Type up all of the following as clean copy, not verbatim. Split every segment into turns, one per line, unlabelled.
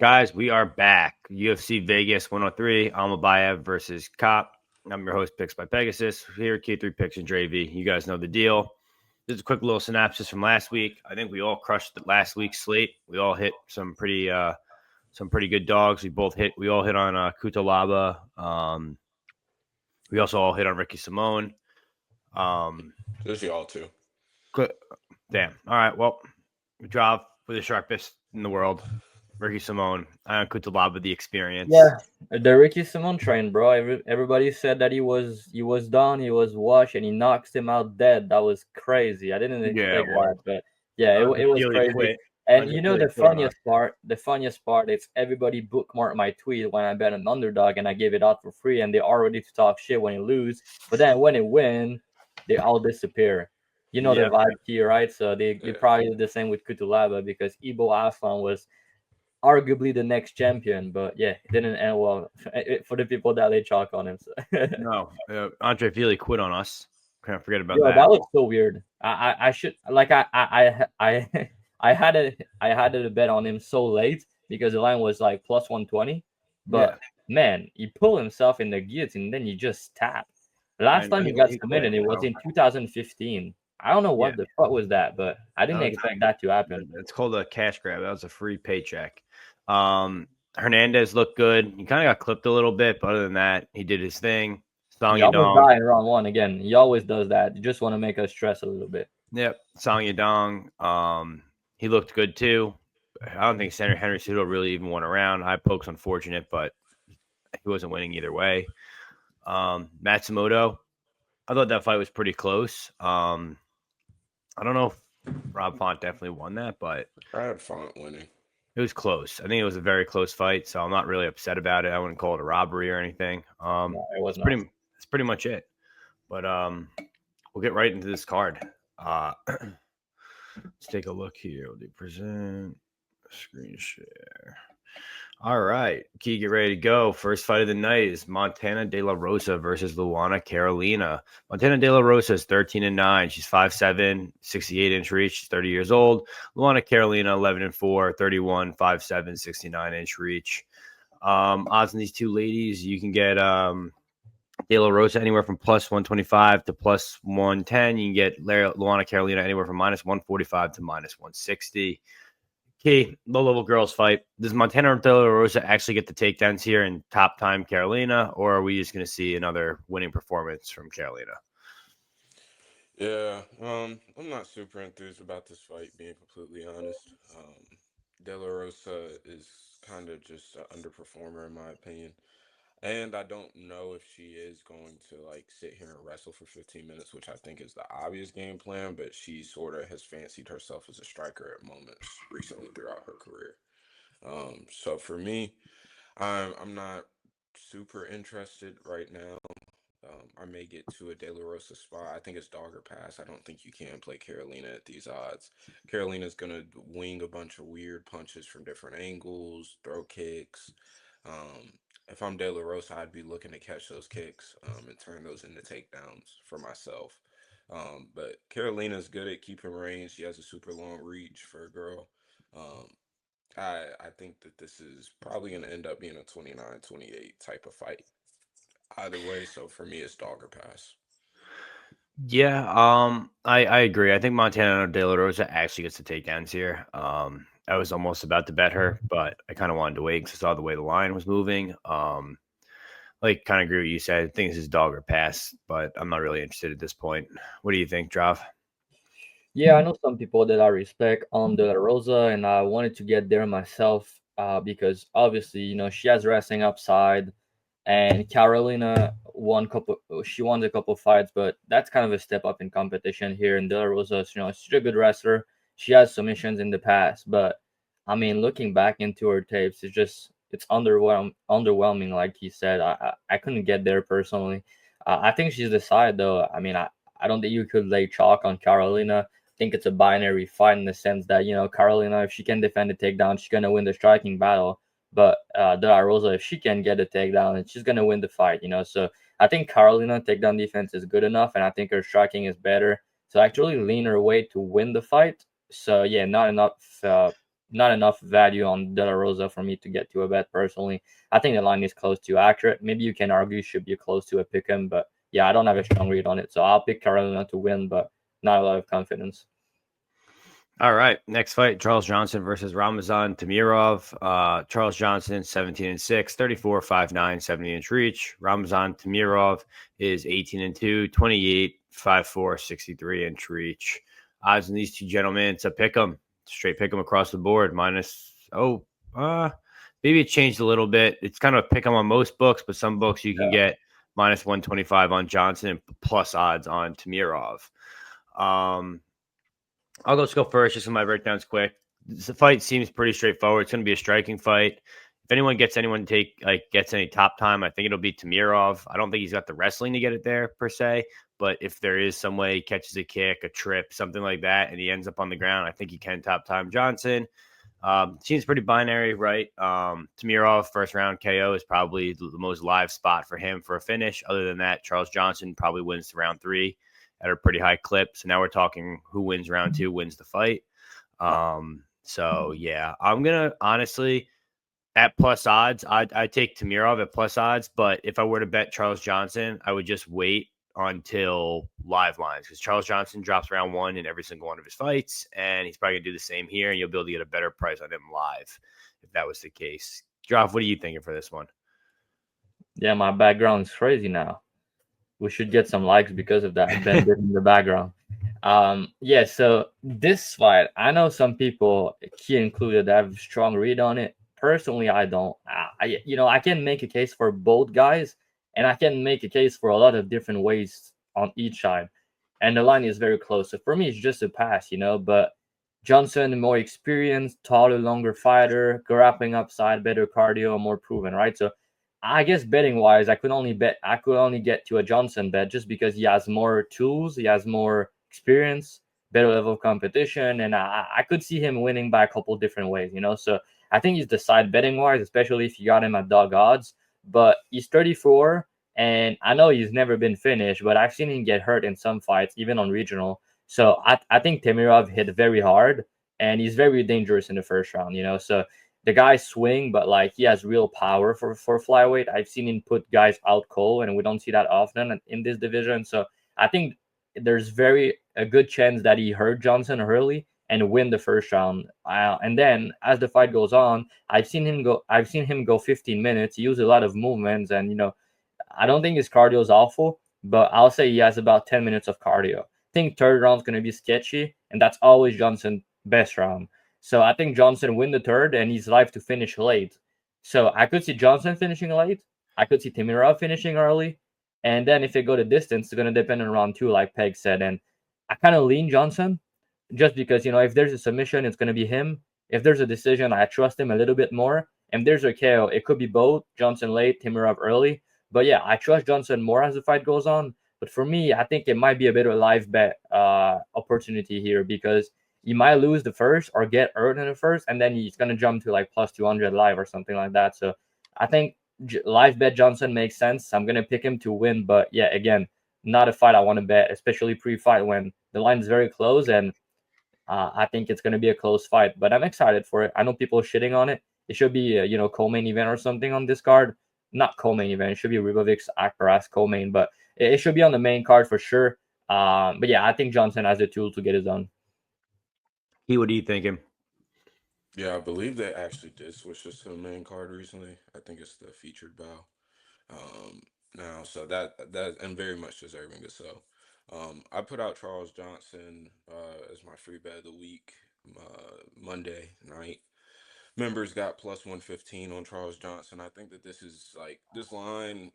Guys, we are back. UFC Vegas 103, Almabaev versus Kape. I'm your host, Picks by Pegasus. Here, Key3Picks and Dravy. You guys know the deal. This is a quick little synopsis from last week. I think we all crushed last week's slate. We all hit some pretty good dogs. We all hit on Cutelaba. We also all hit on Ricky Simone.
Just y'all too.
Damn. All right. Well, we drive for the sharpest in the world. Ricky Simone, Cutelaba, the experience.
Yeah, the Ricky Simone train, bro. Everybody said that he was done, he was washed, and he knocks him out dead. That was crazy. I didn't expect that, but yeah, it was crazy.
Quit.
And you know the funniest part is everybody bookmarked my tweet when I bet an underdog and I gave it out for free, and they're all ready to talk shit when you lose. But then when it win, they all disappear. You know the vibe here, right? So they probably did the same with Cutelaba because Ibo Aslan was arguably the next champion, but yeah, it didn't end well for the people that lay chalk on him. So.
No, Andre Fili quit on us. Can't forget about that.
That was so weird. I should I had a bet on him so late because the line was like plus 120, but man, he pulled himself in the guillotine, then he just tapped. Last time he got submitted, it was in 2015. I don't know what the fuck was that, but I didn't expect that to happen.
It's called a cash grab. That was a free paycheck. Hernandez looked good. He kind of got clipped a little bit, but other than that, he did his thing.
Song Yadong died in round one again. He always does that. You just want to make us stress a little bit.
Yep. Song Yadong. He looked good too. I don't think Senator Henry Cejudo really even won around. High Poke's unfortunate, but he wasn't winning either way. Matsumoto, I thought that fight was pretty close. I don't know if Rob Font definitely won that, but
I had Font winning.
It was close. I think it was a very close fight, so I'm not really upset about it. I wouldn't call it a robbery or anything.
No, it was
That's pretty much it. But we'll get right into this card. Let's take a look here. We'll do present, screen share. All right, Key, get ready to go. First fight of the night is Montana De La Rosa versus Luana Carolina. Montana De La Rosa is 13-9. She's 5'7", 68-inch reach. She's 30 years old. Luana Carolina, 11-4, 31, 5'7", 69-inch reach. Odds on these two ladies, you can get De La Rosa anywhere from plus 125 to plus 110. You can get Luana Carolina anywhere from minus 145 to minus 160. Key, low-level girls fight. Does Montana De La Rosa actually get the takedowns here in top time Carolina, or are we just going to see another winning performance from Carolina?
Yeah, I'm not super enthused about this fight, being completely honest. De La Rosa is kind of just an underperformer, in my opinion. And I don't know if she is going to sit here and wrestle for 15 minutes, which I think is the obvious game plan, but she sort of has fancied herself as a striker at moments recently throughout her career. So for me, I'm not super interested right now. I may get to a De La Rosa spot. I think it's dog or pass. I don't think you can play Carolina at these odds. Carolina's going to wing a bunch of weird punches from different angles, throw kicks. If I'm De La Rosa, I'd be looking to catch those kicks and turn those into takedowns for myself. But Carolina's good at keeping range. She has a super long reach for a girl. I think that this is probably going to end up being a 29-28 type of fight. Either way, so for me, it's dog or pass.
Yeah, I agree. I think Montana De La Rosa actually gets the takedowns here. I was almost about to bet her, but I kind of wanted to wait because I saw the way the line was moving. Kind of agree with what you said. I think this is dog or pass, but I'm not really interested at this point. What do you think, Drav?
Yeah, I know some people that I respect on De La Rosa, and I wanted to get there myself because obviously, she has wrestling upside. And Carolina won a couple fights, but that's kind of a step up in competition here. And De La Rosa, she's a good wrestler. She has submissions in the past, but I mean, looking back into her tapes, it's underwhelming. Like he said, I couldn't get there personally. I think she's the side though. I mean, I don't think you could lay chalk on Carolina. I think it's a binary fight in the sense that Carolina, if she can defend the takedown, she's gonna win the striking battle. But De La Rosa, if she can get a takedown, and she's gonna win the fight, So I think Carolina takedown defense is good enough, and I think her striking is better. So I actually lean her way to win the fight. So yeah, not enough not enough value on De La Rosa for me to get to a bet personally. I think the line is close to accurate. Maybe you can argue should be close to a pick 'em, but yeah, I don't have a strong read on it. So I'll pick Carolina to win, but not a lot of confidence.
All right, next fight: Charles Johnson versus Ramazan Temirov. Charles Johnson 17-6, 34-5'9", 70-inch reach. Ramazan Temirov is 18-2, 28-5'4", 63-inch reach. Odds on these two gentlemen to pick them, straight pick them across the board. Maybe it changed a little bit. It's kind of a pick them on most books, but some books you can get minus 125 on Johnson and plus odds on Temirov. I'll just go first, just so my breakdown's quick. The fight seems pretty straightforward. It's going to be a striking fight. If anyone gets any top time, I think it'll be Temirov. I don't think he's got the wrestling to get it there per se, but if there is some way he catches a kick, a trip, something like that, and he ends up on the ground, I think he can top time Johnson. Seems pretty binary, right? Temirov first round KO is probably the most live spot for him for a finish. Other than that, Charles Johnson probably wins to round 3 at a pretty high clip. So now we're talking who wins round 2 wins the fight. So yeah, I'm gonna honestly at plus odds, I take Temirov at plus odds, but if I were to bet Charles Johnson, I would just wait until live lines because Charles Johnson drops round 1 in every single one of his fights, and he's probably gonna do the same here, and you'll be able to get a better price on him live if that was the case. Dravhy, what are you thinking for this one?
Yeah, my background is crazy now. We should get some likes because of that. Ben did in the background. Yeah, so this fight, I know some people, Key included, have a strong read on it. Personally, I don't. I can make a case for both guys, and I can make a case for a lot of different ways on each side. And the line is very close. So for me, it's just a pass, But Johnson, more experienced, taller, longer fighter, grappling upside, better cardio, more proven, right? So I guess betting wise, I could only get to a Johnson bet just because he has more tools, he has more experience, better level of competition, and I could see him winning by a couple different ways, So I think he's the side betting wise, especially if you got him at dog odds. But he's 34, and I know he's never been finished, but I've seen him get hurt in some fights, even on regional. So I think Temirov hit very hard, and he's very dangerous in the first round, So the guy swing, but like he has real power for flyweight. I've seen him put guys out cold, and we don't see that often in this division. So I think there's a good chance that he hurt Johnson early and win the first round. And then as the fight goes on, I've seen him go 15 minutes. He used a lot of movements, and I don't think his cardio is awful, but I'll say he has about 10 minutes of cardio. I think third round's going to be sketchy, and that's always Johnson's best round. So I think Johnson win the third, and he's live to finish late. So I could see Johnson finishing late. I could see Temirov finishing early. And then if they go the distance, it's going to depend on round 2, like Peg said. And I kind of lean Johnson just because, if there's a submission, it's going to be him. If there's a decision, I trust him a little bit more. If there's a KO, it could be both Johnson late, Temirov early. But yeah, I trust Johnson more as the fight goes on. But for me, I think it might be a bit of a live bet opportunity here because he might lose the first or get hurt in the first, and then he's going to jump to like plus 200 live or something like that. So I think live bet Johnson makes sense. I'm going to pick him to win. But yeah, again, not a fight I want to bet, especially pre-fight when the line is very close. And I think it's going to be a close fight. But I'm excited for it. I know people are shitting on it. It should be a, co-main event or something on this card. Not co-main event. It should be Ribovics, Haqparast co-main. But it should be on the main card for sure. But yeah, I think Johnson has the tool to get it done.
What are you thinking?
Yeah, I believe they actually did switch this to the main card recently. I think it's the featured bout now, so that and very much deserving it. So, I put out Charles Johnson as my free bet of the week Monday night. Members got plus 115 on Charles Johnson. I think that this line,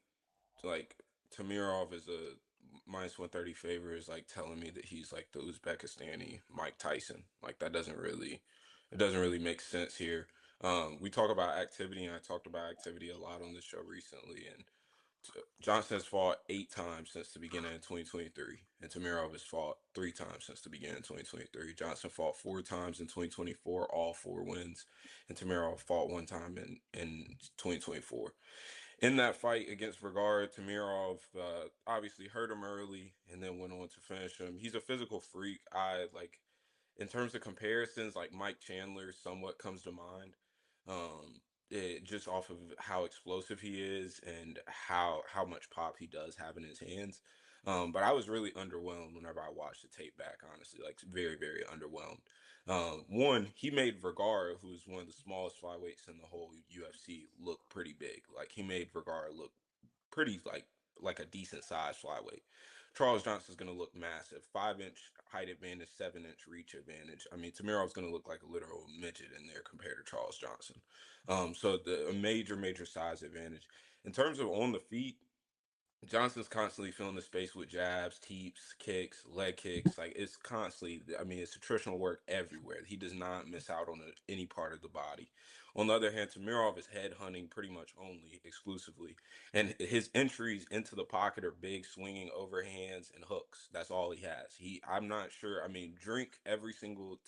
like Temirov is a minus 130 favor is like telling me that he's like the Uzbekistani Mike Tyson. Like it doesn't really make sense here. We talk about activity, and I talked about activity a lot on this show recently. And Johnson has fought 8 times since the beginning of 2023, and Temirov has fought 3 times since the beginning of 2023. Johnson fought 4 times in 2024, all 4 wins, and Temirov fought 1 time in 2024. In that fight against Vergara, Temirov obviously hurt him early and then went on to finish him. He's a physical freak. In terms of comparisons, like Mike Chandler somewhat comes to mind. Just off of how explosive he is and how much pop he does have in his hands. But I was really underwhelmed whenever I watched the tape back, honestly, like very, very underwhelmed. One, he made Vergara, who's one of the smallest flyweights in the whole UFC, look pretty big. Like he made Vergara look pretty like a decent sized flyweight. Charles Johnson's going to look massive. 5 inch height advantage, 7 inch reach advantage. I mean, Tamirov's going to look like a literal midget in there compared to Charles Johnson. So a major size advantage. In terms of on the feet, Johnson's constantly filling the space with jabs, teeps, kicks, leg kicks. Like it's constantly, I mean, it's attritional work everywhere. He does not miss out on any part of the body. On the other hand, Temirov is head hunting pretty much only, exclusively. And his entries into the pocket are big, swinging overhands and hooks. That's all he has. I'm not sure. I mean,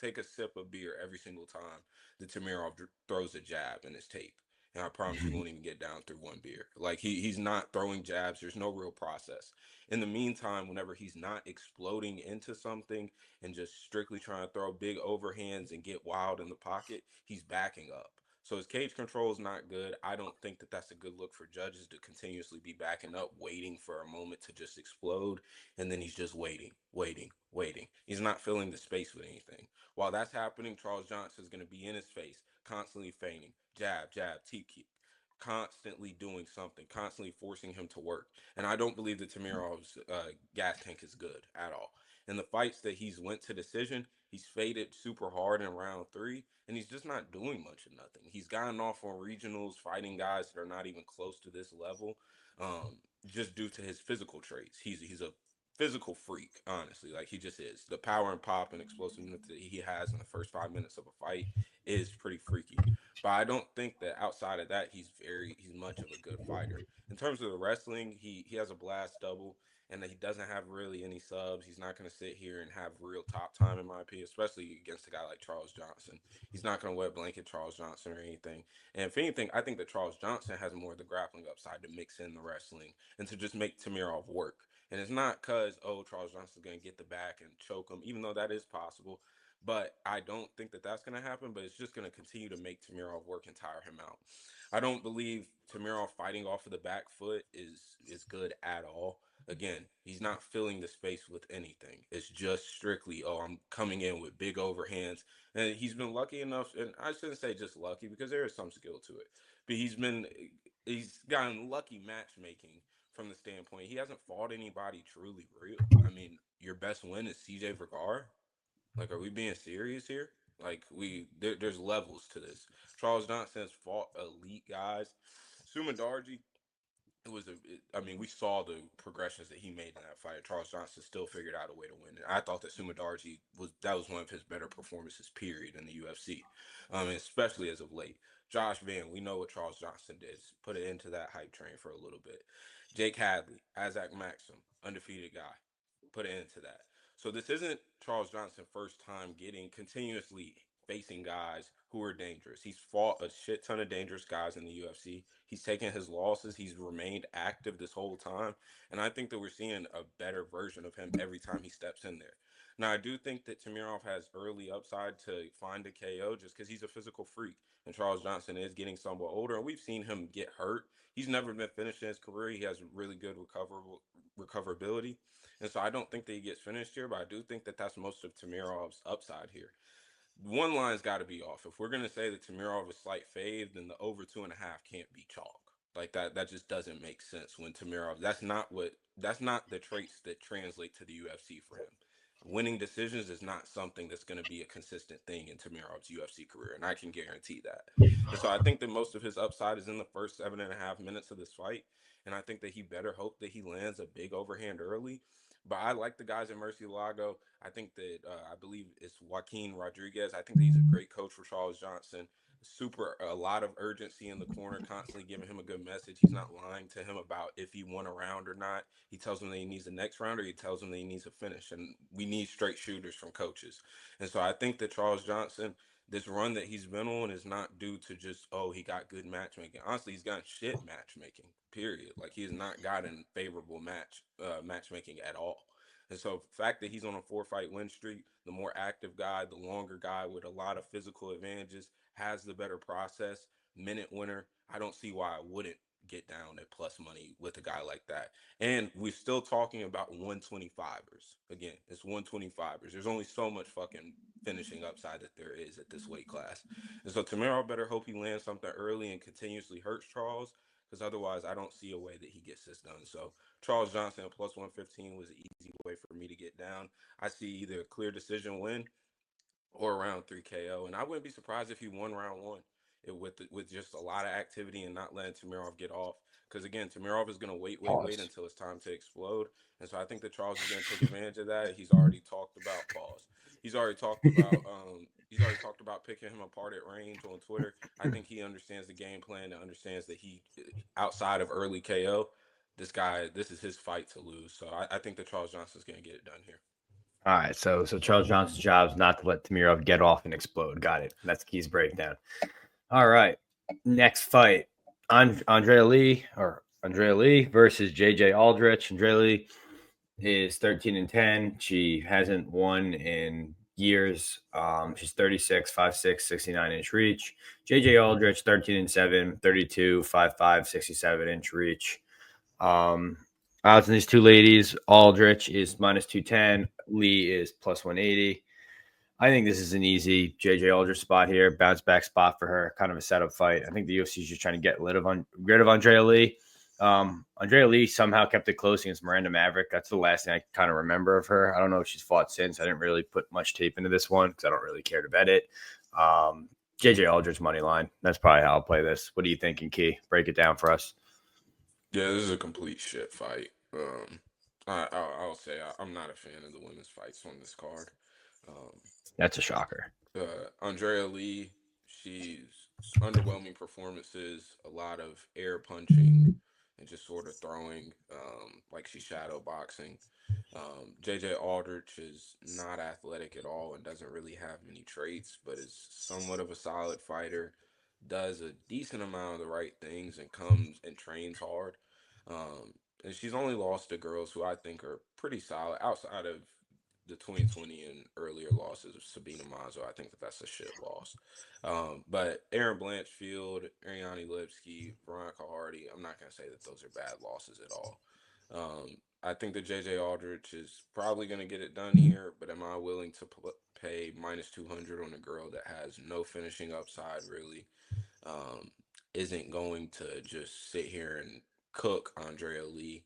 take a sip of beer every single time that Temirov throws a jab in his tape. And I promise you won't even get down through one beer. Like he's not throwing jabs. There's no real process. In the meantime, whenever he's not exploding into something and just strictly trying to throw big overhands and get wild in the pocket, he's backing up. So his cage control is not good. I don't think that that's a good look for judges to continuously be backing up, waiting for a moment to just explode. And then he's just waiting. He's not filling the space with anything. While that's happening, Charles Johnson is going to be in his face, constantly feigning, jab, tiki, constantly doing something, constantly forcing him to work. And I don't believe that Tamirov's gas tank is good at all. In the fights that he's went to decision, he's faded super hard in round 3, and he's just not doing much of nothing. He's gotten off on regionals, fighting guys that are not even close to this level, just due to his physical traits. He's a physical freak, honestly. Like he just is. The power and pop and explosiveness that he has in the first 5 minutes of a fight is pretty freaky. But I don't think that outside of that he's much of a good fighter. In terms of the wrestling, he has a blast double and he doesn't have really any subs. He's not going to sit here and have real top time in my opinion, especially against a guy like Charles Johnson. He's not going to wet blanket Charles Johnson or anything. And if anything, I think that Charles Johnson has more of the grappling upside to mix in the wrestling and to just make Tamirov work. And it's not because, oh, Charles Johnson's going to get the back and choke him, even though that is possible. But I don't think that that's going to happen, but it's just going to continue to make Tamirov work and tire him out. I don't believe Tamirov fighting off of the back foot is good at all. Again, he's not filling the space with anything. It's just strictly, oh, I'm coming in with big overhands. And he's been lucky enough, and I shouldn't say just lucky because there is some skill to it, but he's gotten lucky matchmaking from the standpoint he hasn't fought anybody truly real. I mean, your best win is CJ Vergara. Like, are we being serious here? Like, there's levels to this. Charles Johnson has fought elite guys. Sumadarji, I mean, we saw the progressions that he made in that fight. Charles Johnson still figured out a way to win it. I thought that Sumadarji was one of his better performances, period, in the UFC, especially as of late. Josh Van, we know what Charles Johnson did. Put it into that hype train for a little bit. Jake Hadley, Isaac Maxim, undefeated guy. Put it into that. So this isn't Charles Johnson first time getting continuously facing guys who are dangerous. He's fought a shit ton of dangerous guys in the UFC. He's taken his losses. He's remained active this whole time. And I think that we're seeing a better version of him every time he steps in there. Now, I do think that Tamirov has early upside to find a KO just because he's a physical freak. And Charles Johnson is getting somewhat older. And we've seen him get hurt. He's never been finished in his career. He has really good recoverability. And so I don't think that he gets finished here, but I do think that that's most of Tamirov's upside here. One line's got to be off. If we're gonna say that Tamirov is slight fade, then the over 2.5 can't be chalk. Like that just doesn't make sense when Tamirov. That's not the traits that translate to the UFC for him. Winning decisions is not something that's going to be a consistent thing in Tamirov's UFC career, and I can guarantee that. And so I think that most of his upside is in the first 7.5 minutes of this fight, and I think that he better hope that he lands a big overhand early. But I like the guys in Murcielago. I think that I believe it's Joaquin Rodriguez. I think that he's a great coach for Charles Johnson. A lot of urgency in the corner, constantly giving him a good message. He's not lying to him about if he won a round or not. He tells him that he needs the next round, or he tells him that he needs a finish. And we need straight shooters from coaches. And so I think that Charles Johnson, this run that he's been on is not due to just, oh, he got good matchmaking. Honestly, he's gotten shit matchmaking, period. Like he has not gotten favorable matchmaking at all. And so the fact that he's on a 4-fight win streak, the more active guy, the longer guy with a lot of physical advantages, has the better process, minute winner, I don't see why I wouldn't get down at plus money with a guy like that. And we're still talking about 125ers. Again, it's 125ers. There's only so much fucking finishing upside that there is at this weight class. And so Temirov better hope he lands something early and continuously hurts Charles, because otherwise I don't see a way that he gets this done. So Charles Johnson at plus 115 was an easy way for me to get down. I see either a clear decision win or round 3 KO, and I wouldn't be surprised if he won round 1 with just a lot of activity and not letting Temirov get off. Because again, Temirov is going to wait
Pause.
until it's time to explode, and so I think that Charles is going to take advantage of that. He's already talked about pause. He's already talked about picking him apart at range on Twitter. I think he understands the game plan and understands that he, outside of early KO, this is his fight to lose. So I think that Charles Johnson's going to get it done here.
All right, so Charles Johnson's job is not to let Temirov get off and explode. Got it. That's Key's breakdown. All right, next fight, Andrea Lee versus JJ Aldrich. Andrea Lee is 13-10. She hasn't won in years. She's 36, 5'6", 69-inch reach. JJ Aldrich 13-7, 32, 5'5", 67-inch reach. Odds on these two ladies, Aldrich is minus 210. Lee is plus 180. I think this is an easy JJ Aldrich spot here. Bounce back spot for her. Kind of a setup fight. I think the UFC is just trying to get rid of Andrea Lee. Andrea Lee somehow kept it close against Miranda Maverick. That's the last thing I kind of remember of her. I don't know if she's fought since. I didn't really put much tape into this one because I don't really care to bet it. JJ Aldrich money line. That's probably how I'll play this. What are you thinking, Key? Break it down for us.
Yeah, this is a complete shit fight. I'll say I'm not a fan of the women's fights on this card.
That's a shocker.
Andrea Lee, she's underwhelming performances, a lot of air punching and just sort of throwing, like she's shadow boxing. JJ Aldrich is not athletic at all and doesn't really have many traits, but is somewhat of a solid fighter, does a decent amount of the right things and comes and trains hard. And she's only lost to girls who I think are pretty solid outside of the 2020 and earlier losses of Sabina Mazo. I think that's a shit loss. But Erin Blanchfield, Ariane Lipsky, Veronica Hardy, I'm not going to say that those are bad losses at all. I think that JJ Aldrich is probably going to get it done here, but am I willing to pay minus 200 on a girl that has no finishing upside, really? Isn't going to just sit here and cook Andrea Lee,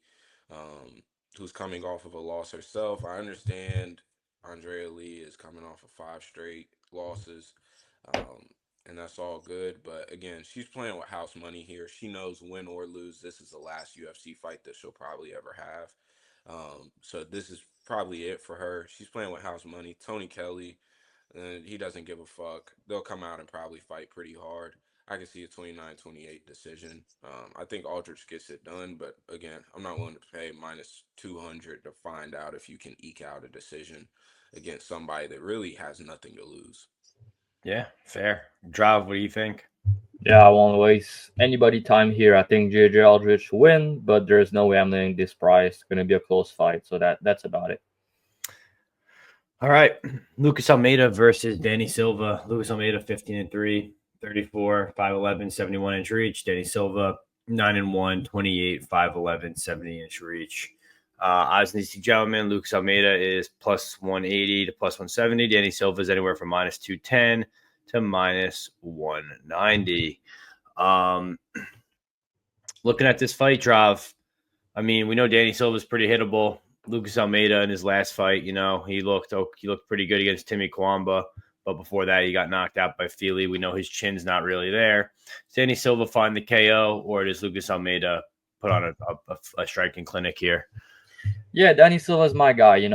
who's coming off of a loss herself. I understand Andrea Lee is coming off of 5 straight losses, and that's all good. But again, she's playing with house money here. She knows win or lose, this is the last UFC fight that she'll probably ever have. So this is probably it for her. She's playing with house money. Tony Kelly, he doesn't give a fuck. They'll come out and probably fight pretty hard. I can see a 29-28 decision. I think Aldrich gets it done, but again, I'm not willing to pay minus 200 to find out if you can eke out a decision against somebody that really has nothing to lose.
Yeah, fair. Drav, what do you think?
Yeah, I won't waste anybody time here. I think JJ Aldrich win, but there's no way I'm letting this price. It's going to be a close fight, so that's about it.
All right, Lucas Almeida versus Danny Silva. Lucas Almeida 15-3. 34, 5'11", 71-inch reach. Danny Silva, 9-1, 28, 5'11", 70-inch reach. Odds on these two gentlemen, Lucas Almeida is plus 180 to plus 170. Danny Silva is anywhere from minus 210 to minus 190. Looking at this fight, Drav, I mean, we know Danny Silva is pretty hittable. Lucas Almeida in his last fight, he looked pretty good against Timmy Kwamba. But before that, he got knocked out by Feely. We know his chin's not really there. Does Danny Silva find the KO, or does Lucas Almeida put on a striking clinic here?
Yeah, Danny Silva's my guy.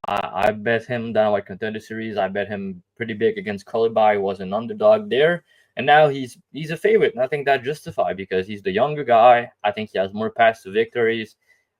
I bet him down like Contender Series. I bet him pretty big against Kolibai. He was an underdog there. And now he's a favorite. And I think that's justified because he's the younger guy. I think he has more paths to victories.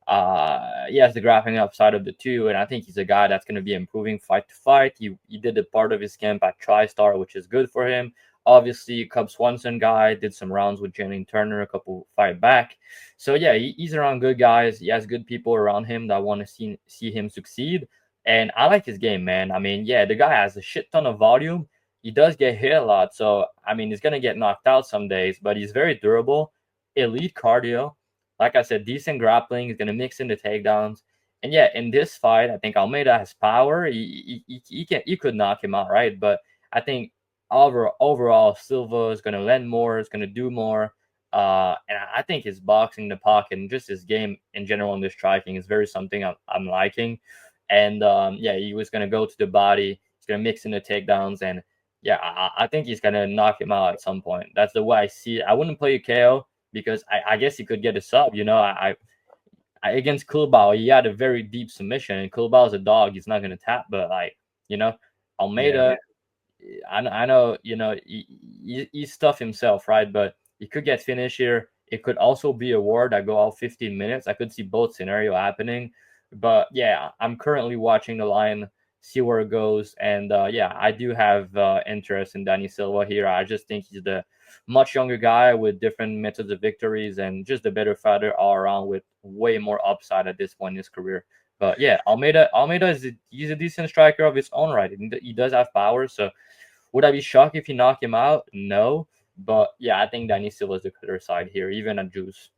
He has the grappling upside of the two, and I think he's a guy that's going to be improving fight to fight. He did a part of his camp at TriStar, which is good for him. Obviously, Cub Swanson guy did some rounds with Jalen Turner a couple fight back. So yeah, he's around good guys. He has good people around him that want to see him succeed. And I like his game, man. I mean, yeah, the guy has a shit ton of volume. He does get hit a lot. So, I mean, he's going to get knocked out some days, but he's very durable, elite cardio. Like I said, decent grappling. He's going to mix in the takedowns. And yeah, in this fight, I think Almeida has power. He could knock him out, right? But I think overall, Silva is going to lend more, is going to do more. And I think his boxing in the pocket and just his game in general and the striking is very something I'm liking. And yeah, he was going to go to the body. He's going to mix in the takedowns. And yeah, I think he's going to knock him out at some point. That's the way I see it. I wouldn't play a KO because I guess he could get a sub. You know, I against Kulbao, he had a very deep submission. And Kulbao's a dog. He's not going to tap. But, like, you know, Almeida, I know, you know, he's tough himself, right? But he could get finished here. It could also be a war that go out 15 minutes. I could see both scenario happening. But yeah, I'm currently watching the line, see where it goes. And yeah, I do have interest in Danny Silva here. I just think he's the much younger guy with different methods of victories and just a better fighter all around with way more upside at this point in his career. But yeah, Almeida he's a decent striker of his own right. He does have power. So would I be shocked if he knocked him out? No. But yeah, I think Danny Silva is the clear side here, even at juice.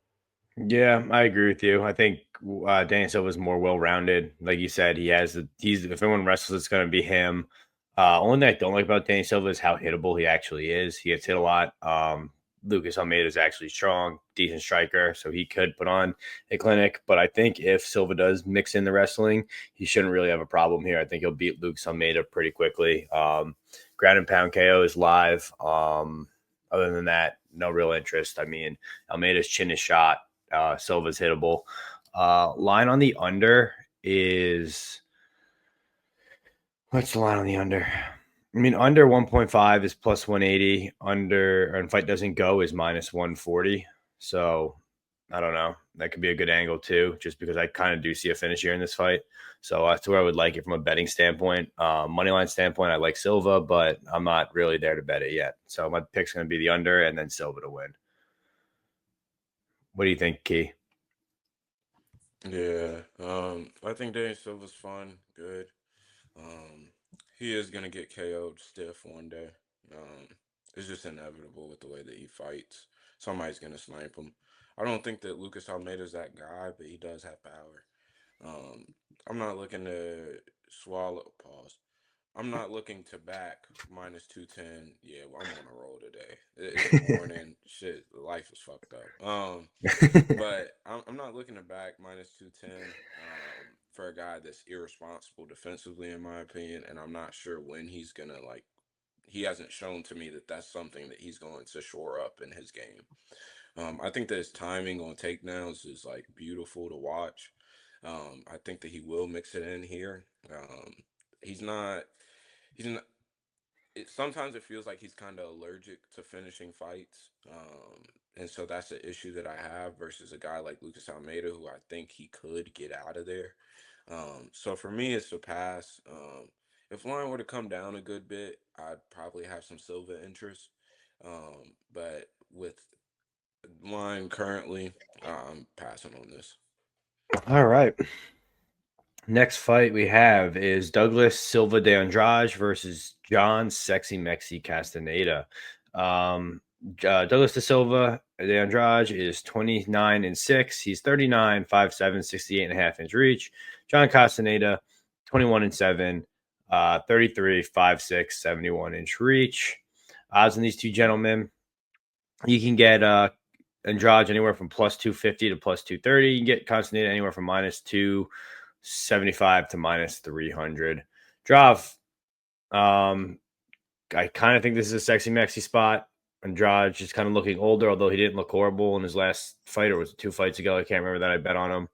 Yeah, I agree with you. I think Danny Silva is more well-rounded. Like you said, he's if anyone wrestles, it's going to be him. Only thing I don't like about Danny Silva is how hittable he actually is. He gets hit a lot. Lucas Almeida is actually strong, decent striker, so he could put on a clinic. But I think if Silva does mix in the wrestling, he shouldn't really have a problem here. I think he'll beat Lucas Almeida pretty quickly. Ground and pound KO is live. Other than that, no real interest. I mean, Almeida's chin is shot. Silva's hittable. Line on the under is what's the line on the under? I mean, under 1.5 is plus 180. Under and fight doesn't go is minus 140. So I don't know. That could be a good angle too, just because I kind of do see a finish here in this fight. So that's where I would like it from a betting standpoint. Money line standpoint, I like Silva, but I'm not really there to bet it yet. So my pick's going to be the under and then Silva to win. What do you think, Key?
Yeah, I think Danny Silva's fun, good. He is gonna get KO'd stiff one day. It's just inevitable with the way that he fights. Somebody's gonna snipe him. I don't think that Lucas Almeida's that guy, but he does have power. I'm not looking to swallow. Pause. I'm not looking to back minus 210. Yeah, well, I'm on a roll today. It's the morning. Shit, life is fucked up. But I'm not looking to back minus 210 for a guy that's irresponsible defensively, in my opinion. And I'm not sure when he's going to, like, he hasn't shown to me that that's something that he's going to shore up in his game. I think that his timing on takedowns is, like, beautiful to watch. I think that he will mix it in here. He's not. Sometimes it feels like he's kind of allergic to finishing fights. And so that's the issue that I have versus a guy like Lucas Almeida, who I think he could get out of there. So for me, it's a pass. If line were to come down a good bit, I'd probably have some Silva interest. But with line currently, I'm passing on this.
All right. Next fight we have is Douglas Silva de Andrade versus John Sexy Mexi Castaneda. Douglas de Silva de Andrade is 29-6. He's 39, 5'7", 68.5-inch reach. John Castaneda, 21-7, 33, 5'6", 71-inch reach. Odds on these two gentlemen, you can get Andrade anywhere from plus 250 to plus 230. You can get Castaneda anywhere from minus 275 to minus 300. Drav, I kind of think this is a Sexy Mexi spot. Andrade just kind of looking older, although he didn't look horrible in his last fight, or was it 2 fights ago? I can't remember that. I bet on him.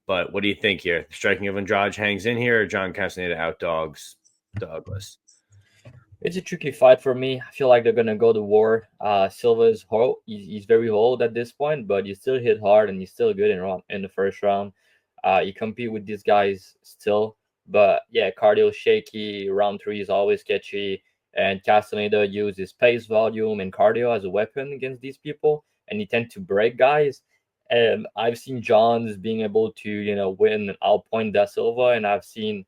But what do you think here? The striking of Andrade hangs in here, or John Castaneda outdogs Douglas?
It's a tricky fight for me. I feel like they're gonna go to war. Silva is he's very old at this point, but he still hit hard and he's still good in the first round. You compete with these guys still, but yeah, cardio shaky. Round 3 is always sketchy. and Castaneda uses pace, volume, and cardio as a weapon against these people, and he tend to break guys. And I've seen Johns being able to, win and outpoint Da Silva, and I've seen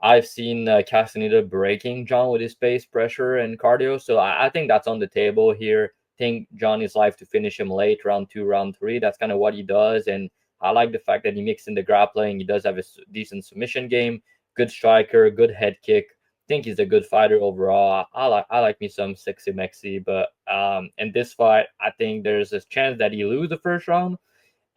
Castaneda breaking John with his pace, pressure, and cardio. So I think that's on the table here. Think John is live to finish him late, round 2, round 3. That's kind of what he does, and I like the fact that he mixed in the grappling. He does have a decent submission game, good striker, good head kick. Think he's a good fighter overall. I like me some sexy Mexi, but in this fight, I think there's a chance that he lose the first round,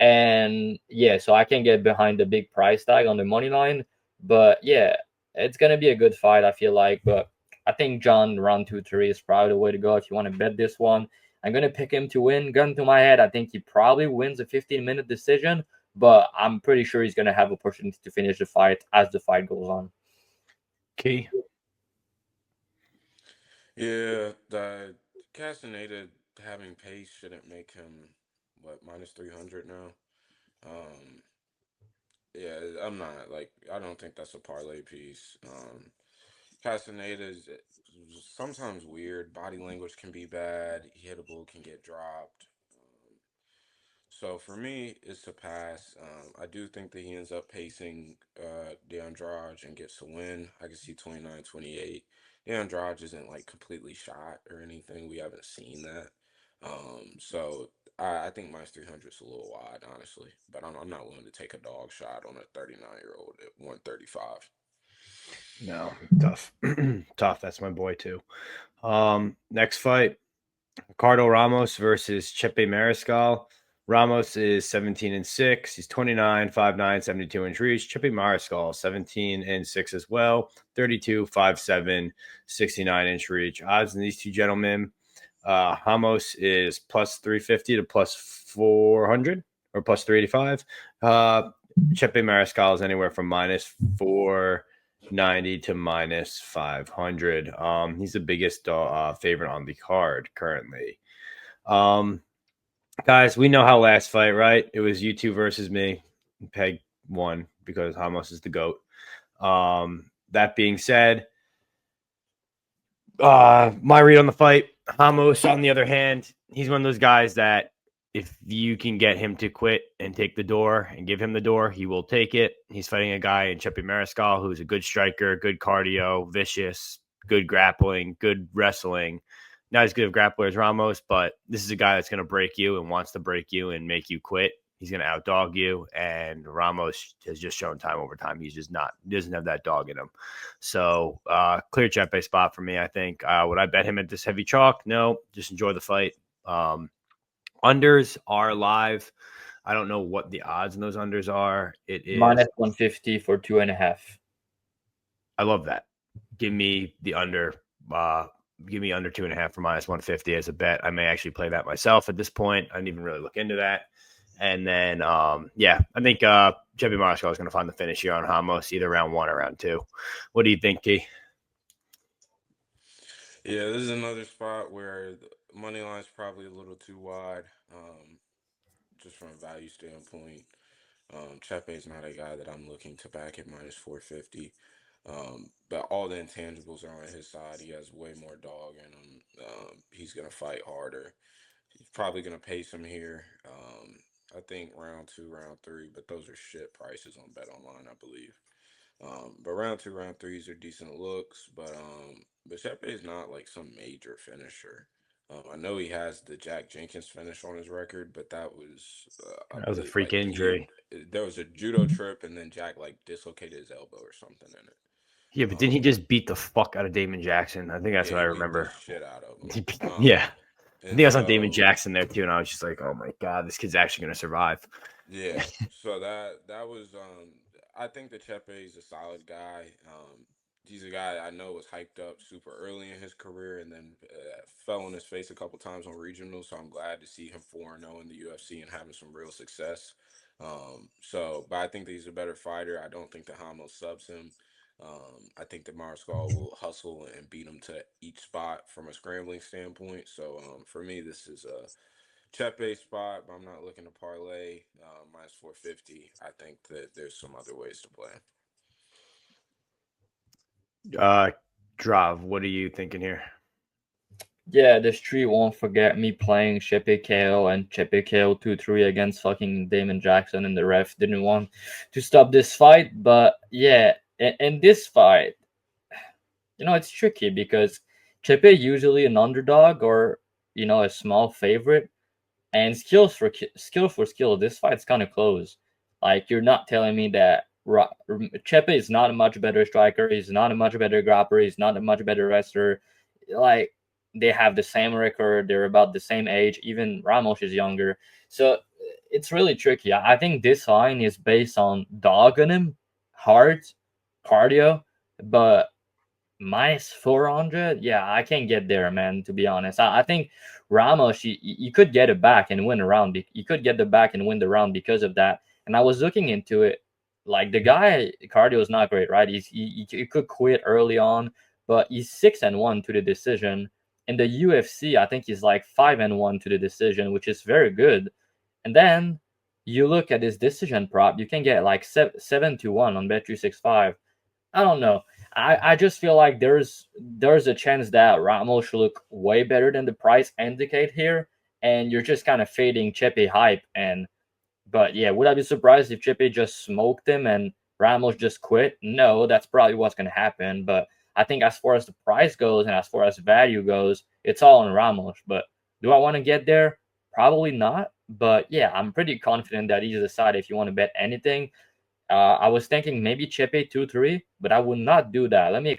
and yeah, so I can get behind the big price tag on the money line. But yeah, it's gonna be a good fight, I feel like. But I think John round 2, 3 is probably the way to go if you want to bet this one. I'm gonna pick him to win. Gun to my head, I think he probably wins a 15-minute decision, but I'm pretty sure he's gonna have opportunity to finish the fight as the fight goes on.
Key.
Yeah, the Castaneda having pace shouldn't make him what minus 300 now. Um, yeah, I'm not like I don't think that's a parlay piece. Castaneda is sometimes weird. Body language can be bad. Hittable can get dropped. So for me, it's a pass. I do think that he ends up pacing the Andrade and gets a win. I can see 29-28. The Andrade isn't like completely shot or anything. We haven't seen that. So I think minus 300 is a little wide, honestly. But I'm not willing to take a dog shot on a 39-year-old at 135.
No, tough. Tough. That's my boy too. Next fight, Ricardo Ramos versus Chepe Mariscal. Ramos is 17-6. He's 29, 5'9", 72-inch reach. Chepe Mariscal, 17-6 as well. 32, 5'7", 69-inch reach. Odds in these two gentlemen. Ramos is plus 350 to plus 400 or plus 385. Chepe Mariscal is anywhere from minus 490 to minus 500. He's the biggest favorite on the card currently. Guys, we know how last fight, right? It was you two versus me. Peg won because Ramos is the GOAT. That being said, my read on the fight, Ramos, on the other hand, he's one of those guys that if you can get him to quit and take the door and give him the door, he will take it. He's fighting a guy in Chepe Mariscal who's a good striker, good cardio, vicious, good grappling, good wrestling. Not as good of a grappler as Ramos, but this is a guy that's going to break you and wants to break you and make you quit. He's going to outdog you, and Ramos has just shown time over time. He's just not, he doesn't have that dog in him. So clear Chepe spot for me, I think. Would I bet him at this heavy chalk? No, just enjoy the fight. Unders are live. I don't know what the odds in those unders are. It is
minus 150 for 2.5.
I love that. Give me the under. Give me under 2.5 for minus 150 as a bet. I may actually play that myself at this point. I didn't even really look into that. And then, I think Chepe Mariscal is going to find the finish here on Ramos, either round 1 or round 2. What do you think, Key?
Yeah, this is another spot where the money line's probably a little too wide, just from a value standpoint. Chepe's not a guy that I'm looking to back at minus 450. But all the intangibles are on his side. He has way more dog in him. He's going to fight harder. He's probably going to pace him here. I think round 2, round 3, but those are shit prices on Bet Online, I believe. But round 2, round 3s are decent looks, but Chepe is not like some major finisher. I know he has the Jack Jenkins finish on his record, but that was I
That was a
believe
freak
like
injury.
there was a judo trip, and then Jack like dislocated his elbow or something in it.
Yeah, but didn't he just beat the fuck out of Damon Jackson? I think that's
Yeah,
what I
he beat the
remember.
shit out of him.
Yeah. I
And
think I was on Damon
so
Jackson there too, and I was just like, oh my God, this kid's actually going to survive.
yeah, so that was I think that Chepe is a solid guy. He's a guy I know was hyped up super early in his career and then fell on his face a couple times on regional. So I'm glad to see him 4-0 in the UFC and having some real success. But I think that he's a better fighter. I don't think that Hamo subs him. I think that Mariscal will hustle and beat him to each spot from a scrambling standpoint. So for me, this is a Chepe spot, but I'm not looking to parlay minus 450. I think that there's some other ways to play.
Drav, what are you thinking here?
Yeah, the street won't forget me playing Chepe KO and Chepe KO 2-3 against fucking Damon Jackson, and the ref didn't want to stop this fight. But yeah, in this fight, it's tricky because Chepe usually an underdog or a small favorite, and skill for skill, this fight's kind of close. Like, you're not telling me that Chepe is not a much better striker. He's not a much better grappler. He's not a much better wrestler. Like, they have the same record. They're about the same age. Even Ramos is younger. So it's really tricky. I think this line is based on dogging him, hard, cardio, but minus 400. Yeah, I can't get there, man, to be honest. I think Ramos, you could get it back and win a round. You could get the back and win the round because of that. And I was looking into it. Like, the guy, cardio is not great, right? He could quit early on, but he's 6-1 to the decision. In the UFC, I think he's like 5-1 to the decision, which is very good. And then you look at his decision prop, you can get like 7-1 on Bet365. I don't know. I just feel like there's a chance that Ramos should look way better than the price indicate here, and you're just kind of fading Chepe hype. But yeah, would I be surprised if Chepe just smoked him and Ramos just quit? No, that's probably what's gonna happen. But I think as far as the price goes and as far as value goes, it's all on Ramos. But do I want to get there? Probably not. But yeah, I'm pretty confident that he's the side if you want to bet anything. I was thinking maybe Chepe 2-3, but I would not do that. Let me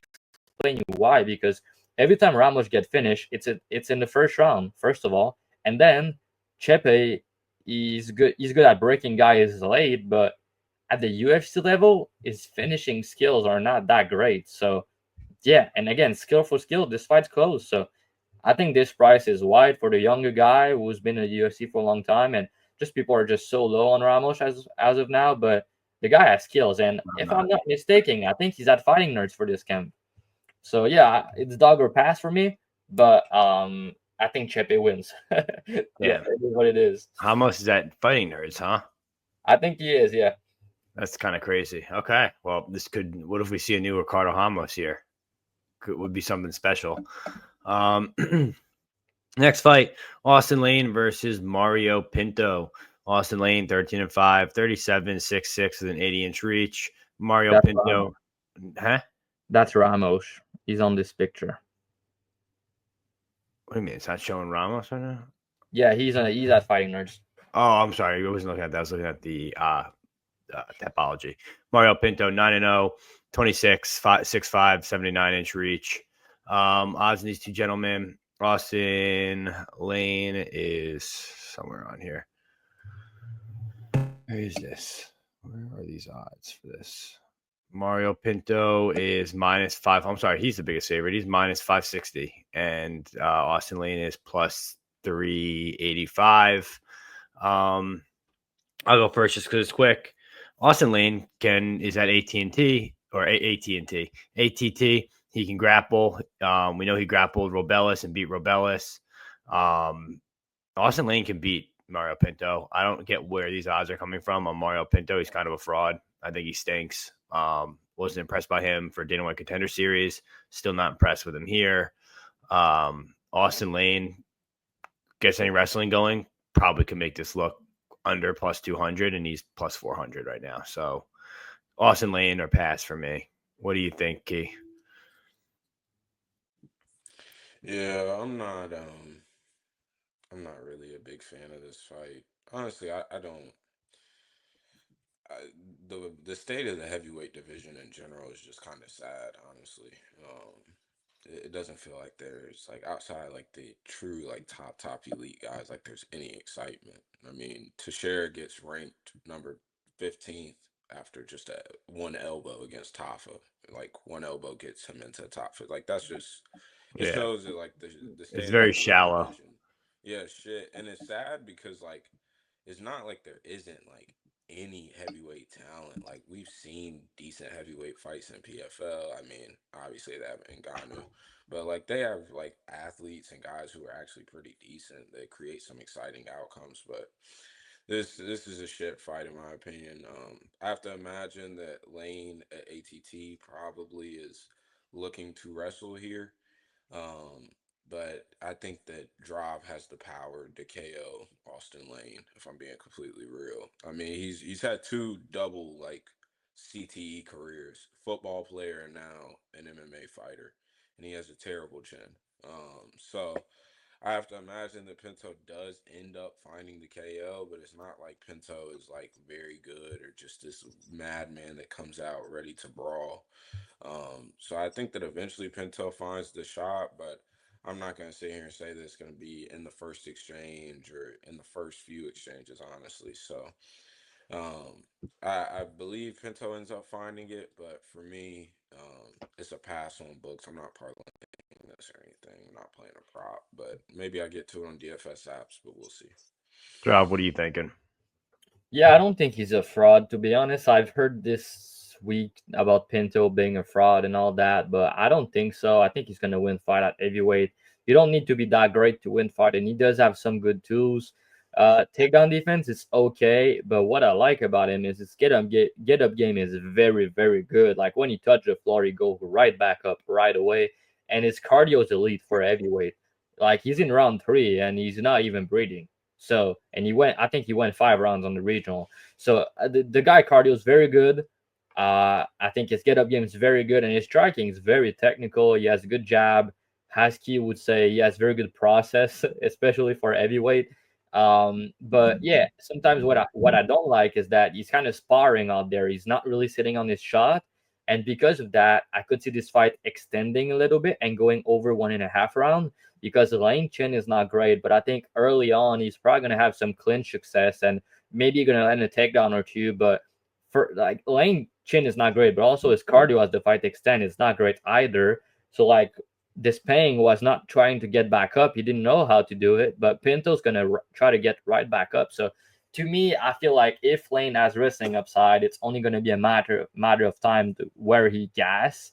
explain you why. Because every time Ramos get finished, it's in the first round, first of all, and then Chepe is good. He's good at breaking guys late, but at the UFC level, his finishing skills are not that great. So yeah, and again, skill for skill, this fight's close. So I think this price is wide for the younger guy who's been in the UFC for a long time, and just people are just so low on Ramos as of now. But the guy has skills, and if I'm not mistaken, I think he's at Fighting Nerds for this camp. So yeah, it's dog or pass for me. But I think Chepe wins. Yeah, it is what it is.
Ramos is at Fighting Nerds, huh?
I think he is. Yeah.
That's kind of crazy. Okay, well, this could. What if we see a new Ricardo Ramos here? Would be something special. Next fight, Austin Lane versus Mario Pinto. Austin Lane, 13-5, 37-6-6 with an 80-inch reach. Mario Pinto, huh?
That's Ramos. He's on this picture.
What do you mean? It's not showing Ramos right now?
Yeah, he's at Fighting Nerds.
Oh, I'm sorry. I wasn't looking at that. I was looking at the topology. Mario Pinto, 9-0, 26, 6'5", 79-inch reach. Odds in these two gentlemen. Austin Lane is somewhere on here. Where is this? Where are these odds for this? Mario Pinto is -5. I'm sorry, he's the biggest favorite. He's -560, and Austin Lane is +385. I'll go first just because it's quick. Austin Lane is at AT&T or AT&T. ATT. He can grapple. We know he grappled Robellis and beat Robellis. Austin Lane can beat Mario Pinto. I don't get where these odds are coming from on Mario Pinto. He's kind of a fraud. I think he stinks. Wasn't impressed by him for Dana White Contender Series. Still not impressed with him here. Austin Lane gets any wrestling going, probably could make this look under +200, and he's +400 right now. So Austin Lane or pass for me. What do you think, Key?
Yeah, I'm not really a big fan of this fight. Honestly, I don't. The state of the heavyweight division in general is just kind of sad. Honestly, it doesn't feel like there's like outside like the true like top elite guys like there's any excitement. I mean, Teixeira gets ranked number 15th after just one elbow against Tafa. Like one elbow gets him into the top 5. Like that's just it shows that like the state
It's
of
very
the
shallow.
division. Yeah, shit, and it's sad because like it's not like there isn't like any heavyweight talent. Like we've seen decent heavyweight fights in PFL. I mean, obviously they have Ngannou, but like they have like athletes and guys who are actually pretty decent that create some exciting outcomes. But this is a shit fight in my opinion. I have to imagine that Lane at ATT probably is looking to wrestle here. But I think that Drive has the power to KO Austin Lane, if I'm being completely real. I mean, he's had two double like CTE careers, football player and now an MMA fighter, and he has a terrible chin. So I have to imagine that Pinto does end up finding the KO, but it's not like Pinto is like very good or just this madman that comes out ready to brawl. So I think that eventually Pinto finds the shot, but I'm not going to sit here and say that it's going to be in the first exchange or in the first few exchanges, honestly. So I believe Pinto ends up finding it, but for me, it's a pass on books. I'm not parlaying this or anything. I'm not playing a prop, but maybe I get to it on DFS apps, but we'll see.
Drav, what are you thinking?
Yeah, I don't think he's a fraud, to be honest. I've heard this week about Pinto being a fraud and all that, but I don't think so. I think he's going to win fight at heavyweight. You don't need to be that great to win fight, and he does have some good tools. Takedown defense is okay, but what I like about him is his get up game is very, very good. Like when he touches the floor, he goes right back up right away, and his cardio is elite for heavyweight. Like he's in round 3 and he's not even breathing. So, and I think he went 5 rounds on the regional. So the guy cardio is very good. I think his get up game is very good, and his striking is very technical. He has a good jab. Husky would say he has very good process, especially for heavyweight. But yeah, sometimes what I don't like is that he's kind of sparring out there. He's not really sitting on his shot, and because of that, I could see this fight extending a little bit and going over 1.5 round because Lane Chin is not great. But I think early on he's probably gonna have some clinch success and maybe gonna land a takedown or two. But for like Lane Chin is not great, but also his cardio as the fight extends is not great either. So like Despang was not trying to get back up. He didn't know how to do it, but Pinto's going to try to get right back up. So to me, I feel like if Lane has wrestling upside, it's only going to be a matter of time to where he gas,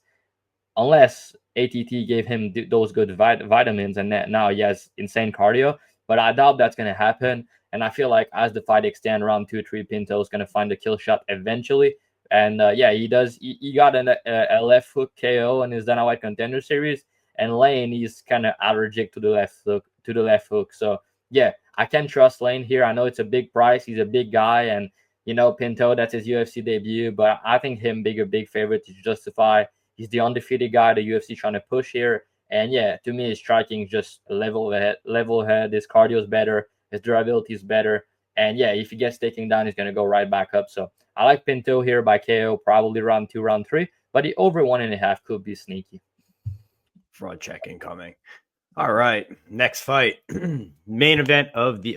unless ATT gave him those good vitamins and now he has insane cardio. But I doubt that's going to happen. And I feel like as the fight extends, round 2-3, Pinto's going to find the kill shot eventually. And yeah, he does. He got a left hook KO in his Dana White Contender Series, and Lane is kind of allergic to the left hook. So yeah, I can trust Lane here. I know it's a big price. He's a big guy, and Pinto, that's his UFC debut. But I think him big favorite to justify. He's the undefeated guy the UFC trying to push here. And yeah, to me, his striking is just a level ahead. His cardio is better. His durability is better. And yeah, if he gets taken down, he's gonna go right back up. So I like Pinto here by KO, probably round 2, round 3. But the over 1.5 could be sneaky.
Fraud check incoming. All right, next fight, main event of the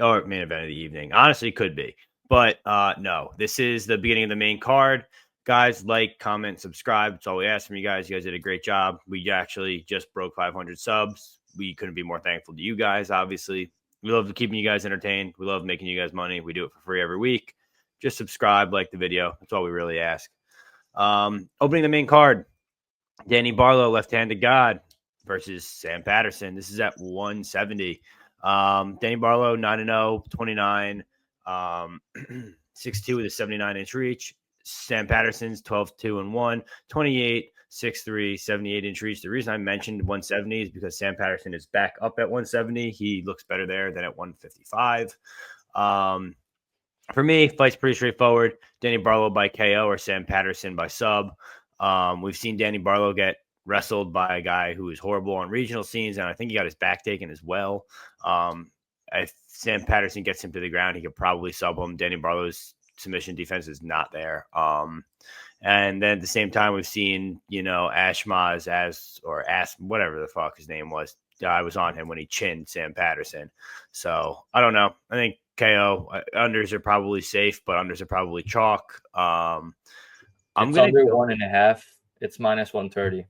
evening. Honestly, could be, but no. This is the beginning of the main card. Guys, like, comment, subscribe. It's all we ask from you guys. You guys did a great job. We actually just broke 500 subs. We couldn't be more thankful to you guys. Obviously, we love keeping you guys entertained. We love making you guys money. We do it for free every week. Just subscribe, like the video. That's all we really ask. Opening the main card, Danny Barlow, left-handed god, versus Sam Patterson. This is at 170. Danny Barlow, 9-0, 29, 6'2" with a 79-inch reach. Sam Patterson's 12-2-1, 28, 6'3", 78-inch reach. The reason I mentioned 170 is because Sam Patterson is back up at 170. He looks better there than at 155. For me, fight's pretty straightforward. Danny Barlow by KO or Sam Patterson by sub. We've seen Danny Barlow get wrestled by a guy who is horrible on regional scenes, and I think he got his back taken as well. If Sam Patterson gets him to the ground, he could probably sub him. Danny Barlow's submission defense is not there. And then at the same time, we've seen, Ashmaz whatever the fuck his name was. I was on him when he chinned Sam Patterson. So I don't know. I think KO unders are probably safe, but unders are probably chalk. I'm
under 1.5. It's minus 130.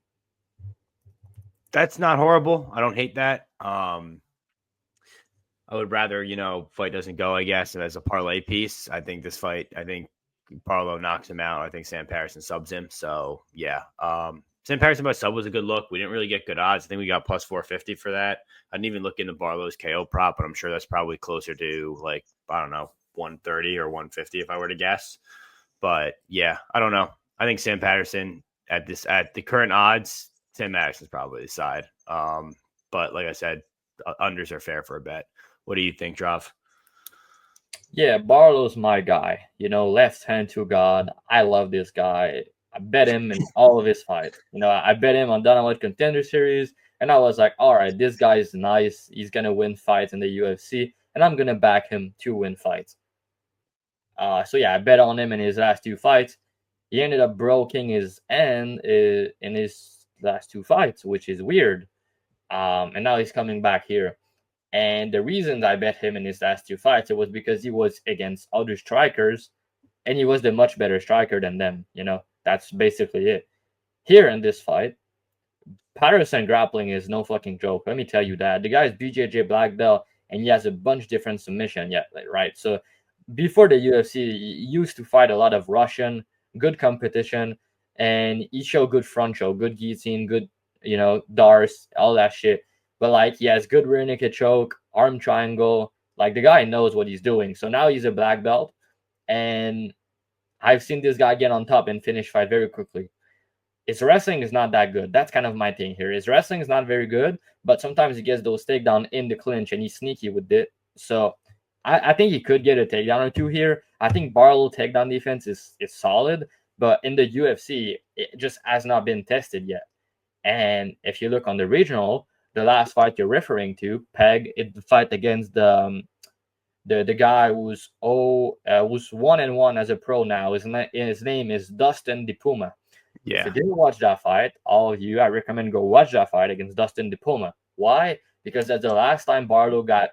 That's not horrible. I don't hate that. I would rather, fight doesn't go, I guess, as a parlay piece. I think Barlow knocks him out. I think Sam Patterson subs him. So, yeah. Sam Patterson by sub was a good look. We didn't really get good odds. I think we got plus 450 for that. I didn't even look into Barlow's KO prop, but I'm sure that's probably closer to, 130 or 150 if I were to guess. But, yeah, I don't know. I think Sam Patterson at the current odds 10 max is probably the side. But like I said, unders are fair for a bet. What do you think, Drav?
Yeah, Barlow's my guy. Left hand to God. I love this guy. I bet him in all of his fights. I bet him on Dynamite Contender Series, and I was like, all right, this guy is nice. He's gonna win fights in the UFC, and I'm gonna back him to win fights. So yeah, I bet on him in his last 2 fights. He ended up breaking his end in his last 2 fights, which is weird. And now he's coming back here. And the reasons I bet him in his last 2 fights, it was because he was against other strikers, and he was the much better striker than them. That's basically it. Here in this fight, Patterson grappling is no fucking joke. Let me tell you that. The guy is BJJ black belt, and he has a bunch different submission yet, right? So before the UFC, he used to fight a lot of Russian, good competition, and he showed good front show, good guillotine, good, Dars, all that shit. But he has good rear naked choke, arm triangle. The guy knows what he's doing. So now he's a black belt, and I've seen this guy get on top and finish fight very quickly. His wrestling is not that good. That's kind of my thing here. His wrestling is not very good, but sometimes he gets those takedown in the clinch, and he's sneaky with it. So I think he could get a takedown or 2 here. I think Barlow takedown defense is solid, but in the UFC, it just has not been tested yet. And if you look on the regional, the last fight you're referring to, Peg, it's the fight against the guy who's 1-1 as a pro now. His name is Dustin DiPuma.
Yeah.
If you didn't watch that fight, all of you, I recommend go watch that fight against Dustin DiPuma. Why? Because that's the last time Barlow got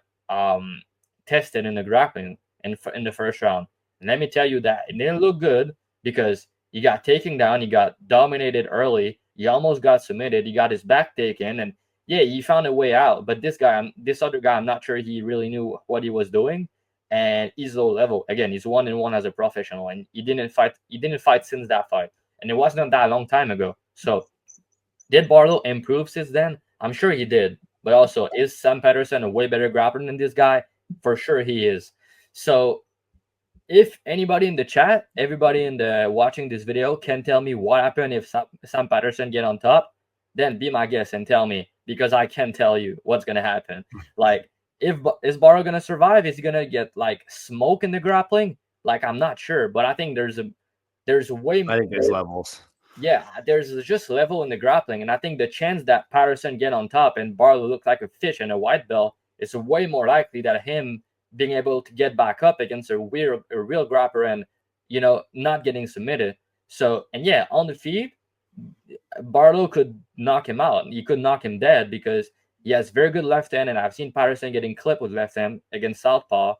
tested in the grappling in the first round. And let me tell you that it didn't look good because he got taken down, he got dominated early, he almost got submitted, he got his back taken, and yeah, he found a way out. But this other guy, I'm not sure he really knew what he was doing, and he's low level. Again, he's 1-1 as a professional, and he didn't fight since that fight, and it wasn't that long time ago. So did Barlow improve since then? I'm sure he did. But also, is Sam Patterson a way better grappler than this guy? For sure he is. So if anybody in the chat, everybody in the watching this video can tell me what happened if Sam Patterson get on top, then be my guest and tell me, because I can tell you what's gonna happen. Is Barlow gonna survive? Is he gonna get smoke in the grappling? I'm not sure, but I think there's way more.
I think there's levels.
Yeah, there's just level in the grappling, and I think the chance that Patterson get on top and Barlow look like a fish in a white belt is way more likely than him being able to get back up against a real grappler and not getting submitted. So, and yeah, on the feet, Barlow could knock him out. He could knock him dead because he has very good left hand, and I've seen Patterson getting clipped with left hand against southpaw,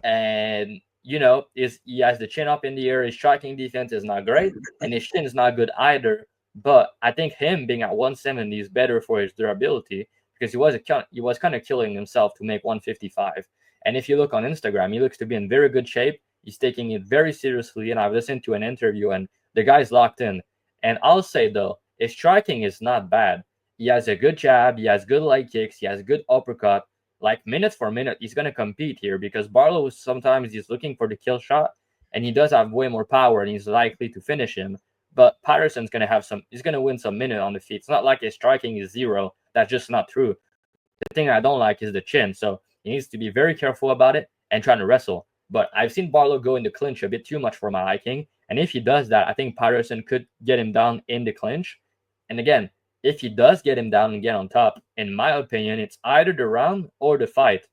and he has the chin up in the air. His striking defense is not great, and his chin is not good either. But I think him being at 170 is better for his durability because he was kind of killing himself to make 155. And if you look on Instagram, he looks to be in very good shape. He's taking it very seriously, and I've listened to an interview, and the guy's locked in. And I'll say though, his striking is not bad. He has a good jab, he has good leg kicks, he has good uppercut. Minute for minute, he's gonna compete here because Barlow sometimes he's looking for the kill shot, and he does have way more power, and he's likely to finish him. But Patterson's he's gonna win some minute on the feet. It's not like his striking is zero. That's just not true. The thing I don't like is the chin, so he needs to be very careful about it and trying to wrestle. But I've seen Barlow go in the clinch a bit too much for my liking, and if he does that, I think Patterson could get him down in the clinch. And again, if he does get him down and get on top, in my opinion, it's either the round or the fight.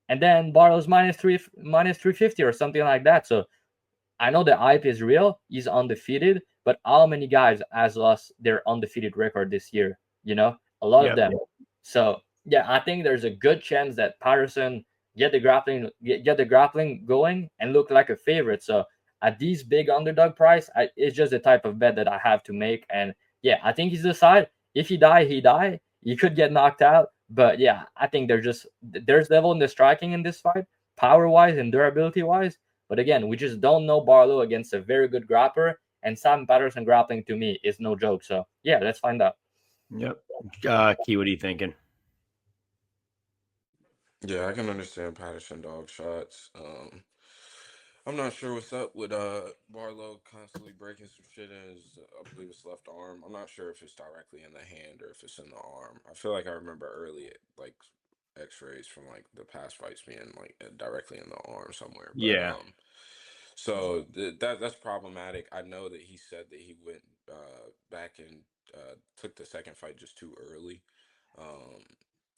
And then Barlow's minus 350 or something like that. So I know the hype is real. He's undefeated, but how many guys has lost their undefeated record this year? A lot of them. So yeah, I think there's a good chance that Patterson get the grappling going and look like a favorite. So at these big underdog price, it's just the type of bet that I have to make. And yeah, I think he's the side. If he die, he die. He could get knocked out. But yeah, I think there's level in the striking in this fight, power-wise and durability-wise. But again, we just don't know Barlow against a very good grappler. And Sam Patterson grappling to me is no joke. So yeah, let's find out.
Yep. Key, what are you thinking?
Yeah, I can understand Patterson dog shots. I'm not sure what's up with Barlow constantly breaking some shit in his, I believe it's left arm. I'm not sure if it's directly in the hand or if it's in the arm. I feel like I remember early like X-rays from like the past fights being like directly in the arm somewhere. But
Yeah.
so that's problematic. I know that he said that he went back and took the second fight just too early um,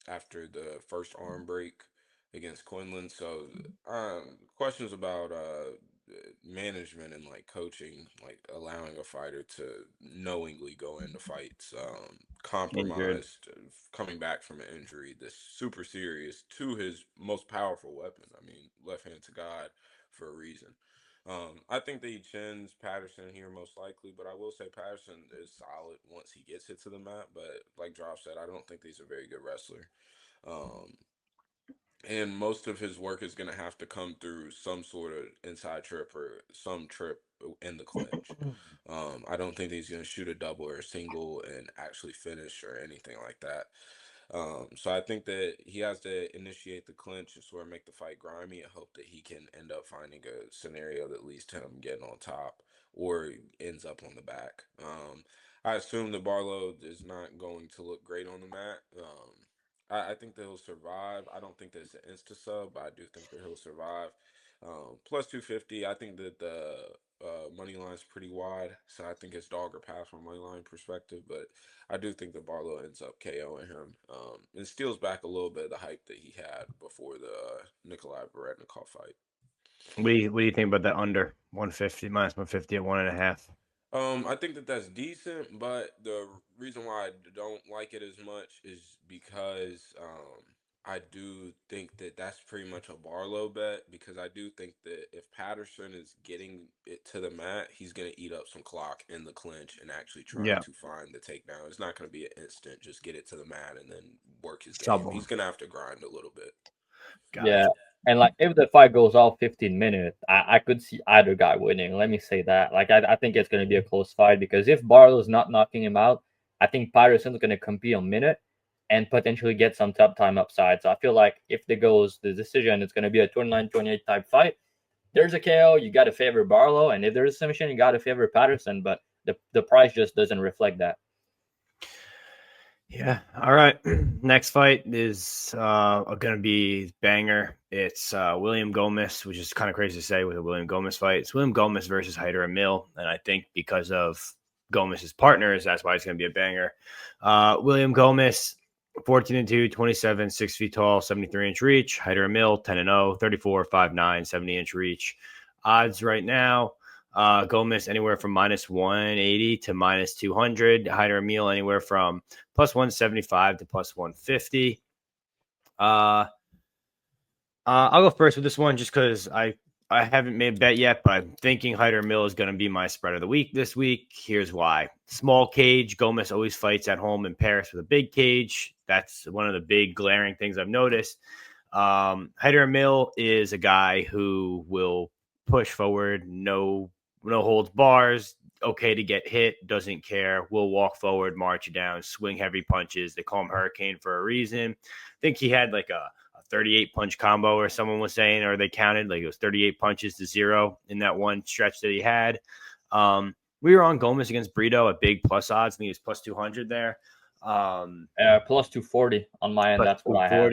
after the first arm break against Quinlan. So questions about management and like coaching, like allowing a fighter to knowingly go into fights,
Injured.
compromised, coming back from an injury that's super serious to his most powerful weapon. I mean, left hand to God for a reason. I think that he chins Patterson here most likely, but I will say Patterson is solid once he gets it to the mat. But like Dravhy said, I don't think he's a very good wrestler. Um, and most of his work is going to have to come through some sort of inside trip or some trip in the clinch. I don't think he's going to shoot a double or a single and actually finish or anything like that. So I think that he has to initiate the clinch and sort of make the fight grimy and hope that he can end up finding a scenario that leads to him getting on top or ends up on the back. I assume that Barlow is not going to look great on the mat. I think that he'll survive. I don't think that it's an insta sub, but I do think that he'll survive. Plus 250. I think that the money line's pretty wide, so I think it's dog or pass from a money line perspective. But I do think that Barlow ends up KOing him and steals back a little bit of the hype that he had before the Nikolai Baretnikov fight.
What do you think about that under 150 minus 150 at 1.5?
I think that that's decent, but the reason why I don't like it as much is because I do think that that's pretty much a Barlow bet because I do think that if Patterson is getting it to the mat, he's going to eat up some clock in the clinch and actually try
Yeah.
to find the takedown. It's not going to be an instant, just get it to the mat and then work his
Sub
game.
him.
He's going to have to grind a little bit.
Yeah,
Gotcha.
and like if the fight goes all 15 minutes, I could see either guy winning. Let me say that. Like I think it's going to be a close fight because if Barlow's not knocking him out, I think Patterson's going to compete on minute and potentially get some top time upside. So I feel like if the goes the decision, it's going to be a 29-28 type fight. There's a KO, you got to favor Barlow, and if there's a submission, you got to favor Patterson. But the price just doesn't reflect that.
Yeah. All right. Next fight is going to be banger. It's William Gomis, which is kind of crazy to say with a William Gomis fight. It's William Gomis versus Amil, and I think because of Gomis's partners, that's why it's going to be a banger. William Gomis, 14-2, 27, 6 feet tall, 73-inch reach. Amil, 10-0, 34, 5'9", 70-inch reach. Odds right now. Gomis anywhere from minus 180 to minus 200. Amil anywhere from plus 175 to plus 150. I'll go first with this one just because I haven't made a bet yet, but I'm thinking Amil is going to be my spread of the week this week. Here's why. Small cage. Gomis always fights at home in Paris with a big cage. That's one of the big glaring things I've noticed. Amil is a guy who will push forward, no holds bars, okay to get hit, doesn't care, will walk forward, march you down, swing heavy punches. They call him Hurricane for a reason. I think he had like a 38 punch combo, or someone was saying, or they counted like it was 38 punches to 0 in that one stretch that he had. We were on Gomis against Brito at big plus odds. I think he was plus 200 there.
Plus 240 on my end. That's what I had.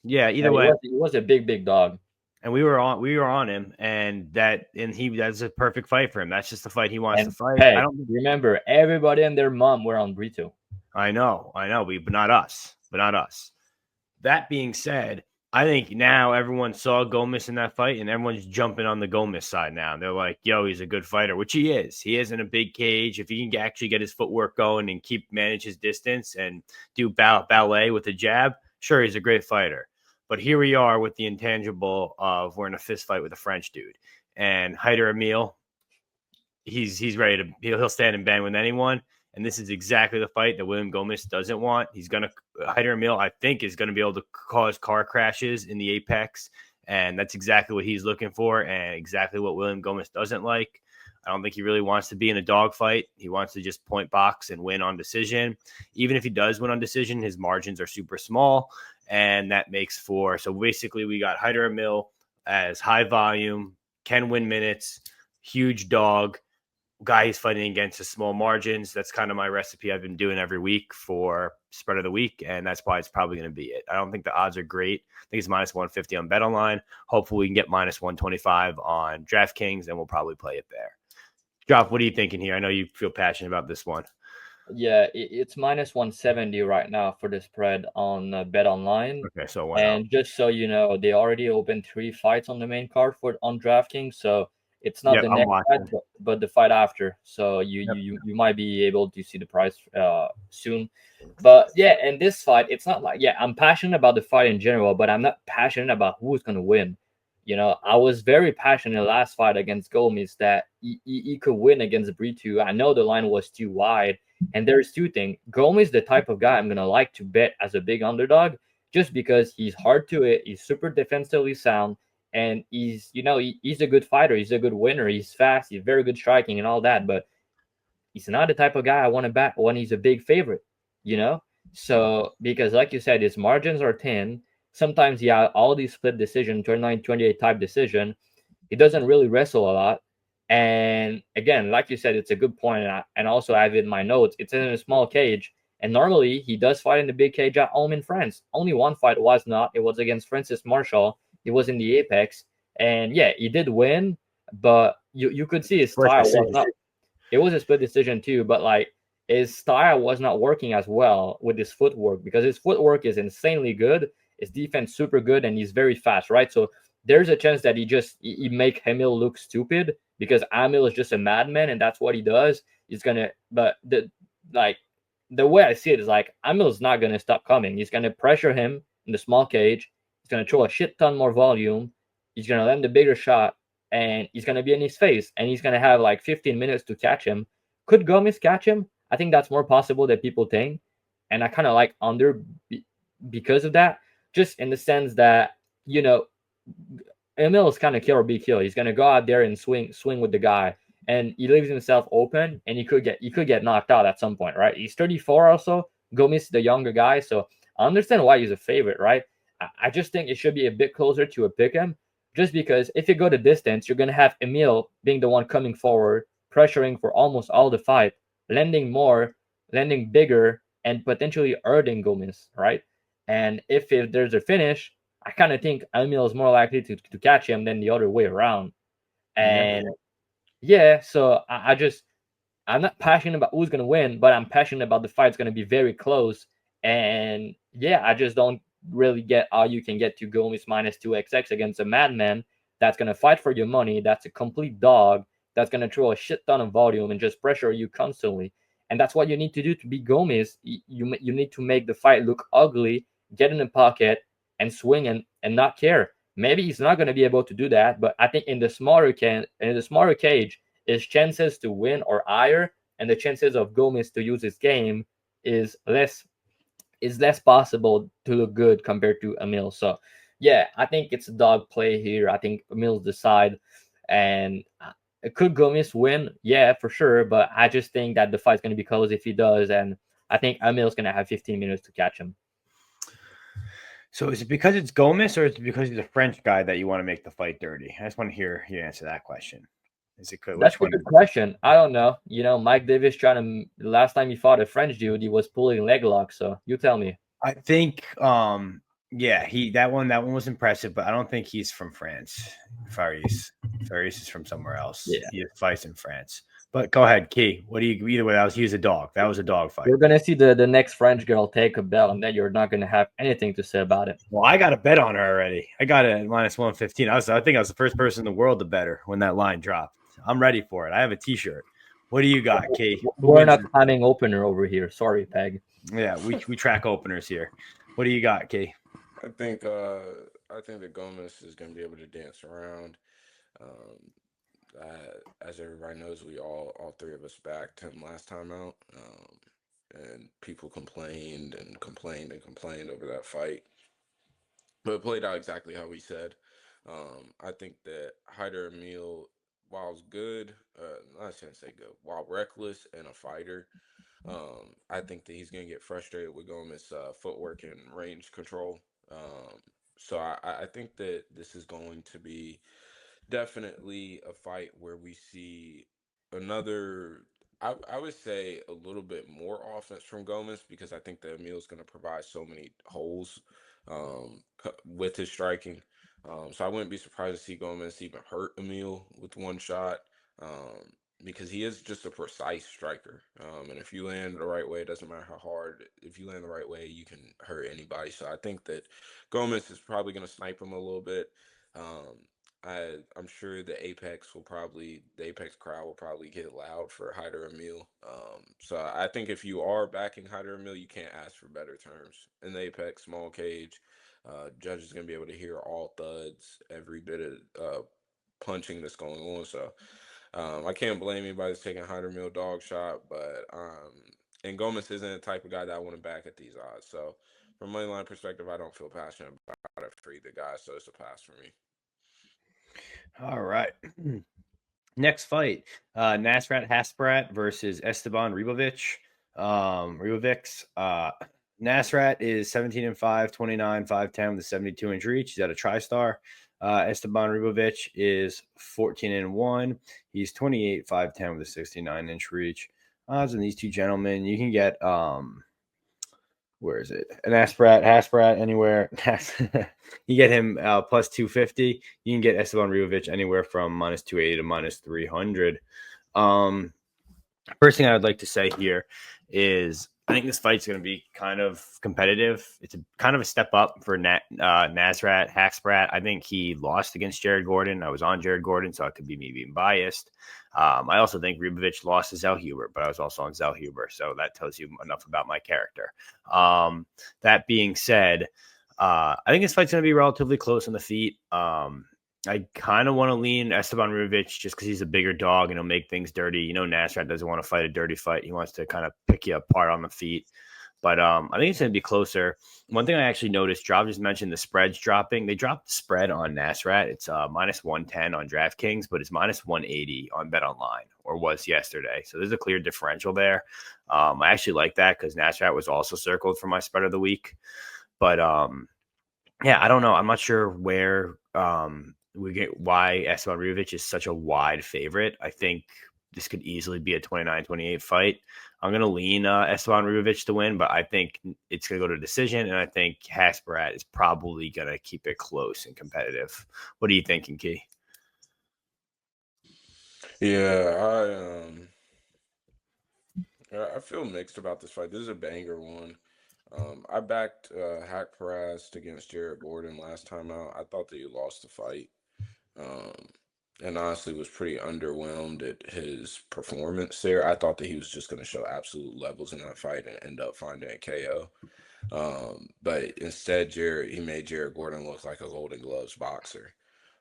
Yeah, either way,
he was a big dog.
And we were on him, and that's a perfect fight for him. That's just the fight he wants to fight.
Hey,
I don't
remember everybody and their mom were on Brito.
I know, but not us. That being said, I think now everyone saw Gomis in that fight, and everyone's jumping on the Gomis side now. They're like, "Yo, he's a good fighter," which he is. He is in a big cage. If he can actually get his footwork going and manage his distance and do ballet with the jab, sure, he's a great fighter. But here we are with the intangible of we're in a fist fight with a French dude. And Amil, he's ready to he'll stand and bang with anyone. And this is exactly the fight that William Gomis doesn't want. He's gonna Amil, I think, is gonna be able to cause car crashes in the apex. And that's exactly what he's looking for, and exactly what William Gomis doesn't like. I don't think he really wants to be in a dogfight. He wants to just point box and win on decision. Even if he does win on decision, his margins are super small. And that makes for, so basically we got Amil as high volume, can win minutes, huge dog, guy he's fighting against is small margins. That's kind of my recipe I've been doing every week for spread of the week, and that's why it's probably going to be it. I don't think the odds are great. I think it's minus 150 on BetOnline. Hopefully we can get minus 125 on DraftKings, and we'll probably play it there. Drop, what are you thinking here? I know you feel passionate about this one.
Yeah, it's minus 170 right now for the spread on BetOnline.
Okay, so why
And just so you know, they already opened 3 fights on the main card on DraftKings, so it's not
Yep,
the
I'm
next fight,
watching.
but the fight after. So
Yep.
you might be able to see the price soon. But yeah, and this fight, it's not like, yeah, I'm passionate about the fight in general, but I'm not passionate about who's gonna win. You know, I was very passionate last fight against Gomis that he could win against Brito. I know the line was too wide. And there's two things. Gomis, the type of guy I'm gonna like to bet as a big underdog, just because he's hard to hit, he's super defensively sound, and he's he's a good fighter, he's a good winner, he's fast, he's very good striking and all that. But he's not the type of guy I want to bet when he's a big favorite, you know. So because like you said, his margins are 10. Sometimes all these split decision, 29-28 type decision. He doesn't really wrestle a lot. And again, like you said, it's a good point. And also I have it in my notes. It's in a small cage. And normally he does fight in the big cage at home in France. Only one fight was not. It was against Francis Marshall. He was in the Apex. And yeah, he did win. But you could see his style was not. It was a split decision too. But like his style was not working as well with his footwork, because his footwork is insanely good. His defense super good. And he's very fast, right? So there's a chance that he make Amil look stupid, because Amil is just a madman and that's what he does. He's gonna, but the way I see it is like Amil's not gonna stop coming. He's gonna pressure him in the small cage. He's gonna throw a shit ton more volume. He's gonna land the bigger shot, and he's gonna be in his face, and he's gonna have like 15 minutes to catch him. Could Gomis catch him? I think that's more possible than people think, and I kind of like under because of that, just in the sense that Emil is kind of kill or be killed. He's gonna go out there and swing with the guy, and he leaves himself open, and he could get knocked out at some point, right? He's 34 also. Gomis, the younger guy, so I understand why he's a favorite, right? I just think it should be a bit closer to a pick 'em, just because if you go the distance, you're gonna have Emil being the one coming forward, pressuring for almost all the fight, landing more, landing bigger, and potentially hurting Gomis, right? And if there's a finish, I kind of think Amil is more likely to catch him than the other way around. And yeah, so I'm not passionate about who's gonna win, but I'm passionate about the fight's gonna be very close. And yeah, I just don't really get how you can get to Gomis minus 2xx against a madman that's gonna fight for your money, that's a complete dog, that's gonna throw a shit ton of volume and just pressure you constantly. And that's what you need to do to beat Gomis. You need to make the fight look ugly, get in the pocket, and swing and not care. Maybe he's not going to be able to do that, but I think in the smaller cage, his chances to win are higher, and the chances of Gomis to use his game is less possible to look good compared to Amil. So yeah, I think it's a dog play here. I think Amil's the side, and could Gomis win? Yeah, for sure. But I just think that the fight's going to be close if he does, and I think Amil's going to have 15 minutes to catch him.
So is it because it's Gomis, or is it because he's a French guy that you want to make the fight dirty? I just want to hear you answer that question. Is it good?
That's a good question. I don't know. Mike Davis trying to last time he fought a French dude, he was pulling leg lock. So you tell me.
I think yeah, that one was impressive, but I don't think he's from France. Faris is from somewhere else.
Yeah.
He fights in France. But go ahead, Key. What do you either way? He was a dog. That was a dog fight.
You're gonna see the next French girl take a belt, and then you're not gonna have anything to say about it.
Well, I got a bet on her already. I got it at minus 115. I think I was the first person in the world to bet her when that line dropped. I'm ready for it. I have a T-shirt. What do you got, Key?
We're not planning opener over here. Sorry, Peg.
Yeah, we track openers here. What do you got, Key?
I think that Gomis is going to be able to dance around. As everybody knows, we all three of us backed him last time out, and people complained over that fight, but it played out exactly how we said. I think that Hyder Amil, while good, I shouldn't say good, while reckless and a fighter, I think that he's going to get frustrated with Gomis' footwork and range control. So I think that this is going to be definitely a fight where we see another. I would say a little bit more offense from Gomis because I think that Amil is going to provide so many holes with his striking. So I wouldn't be surprised to see Gomis even hurt Amil with one shot because he is just a precise striker. And if you land the right way, it doesn't matter how hard. If you land the right way, you can hurt anybody. So I think that Gomis is probably going to snipe him a little bit. Um, I'm sure the Apex crowd will probably get loud for Hyder Amil. So I think if you are backing Hyder Amil, you can't ask for better terms. In the Apex small cage, judge is gonna be able to hear all thuds, every bit of punching that's going on. So I can't blame anybody that's taking Hyder Amil dog shot, but and Gomis isn't the type of guy that I want to back at these odds. So from money line perspective, I don't feel passionate about it for either guy, so it's a pass for me.
All right. Next fight, Nasrat Haqparast versus Esteban Ribovics. Nasrat is 17-5, 29, 5'10 with a 72-inch reach. He's at a TriStar. Esteban Ribovics is 14-1. He's 28, 5'10 with a 69-inch reach. Odds on these two gentlemen, you can get where is it? An Haqparast anywhere. You get him plus 250. You can get Esteban Ribovics anywhere from minus 280 to minus 300. First thing I would like to say here is I think this fight's going to be kind of competitive. It's kind of a step up for Nasrat Haqparast. I think he lost against Jared Gordon. I was on Jared Gordon, so it could be me being biased. I also think Ribovics lost to Zellhuber, but I was also on Zellhuber, so that tells you enough about my character. That being said, I think this fight's going to be relatively close on the feet. I kind of want to lean Esteban Ribovics just because he's a bigger dog and he'll make things dirty. You know, Nasrat doesn't want to fight a dirty fight. He wants to kind of pick you apart on the feet. But I think it's going to be closer. One thing I actually noticed, Dravy just mentioned the spreads dropping. They dropped the spread on Nasrat. It's minus 110 on DraftKings, but it's minus 180 on BetOnline, or was yesterday. So there's a clear differential there. I actually like that because Nasrat was also circled for my spread of the week. But yeah, I don't know. I'm not sure where we get why Esteban Ribovics is such a wide favorite. I think this could easily be a 29-28 fight. I'm going to lean Esteban Ribovics to win, but I think it's going to go to decision, and I think Haqparast is probably going to keep it close and competitive. What are you thinking, Key?
Yeah, I feel mixed about this fight. This is a banger one. I backed Haqparast against Jared Gordon last time out. I thought that he lost the fight. And honestly was pretty underwhelmed at his performance there. I thought that he was just going to show absolute levels in that fight and end up finding a KO. But instead, he made Jared Gordon look like a Golden Gloves boxer.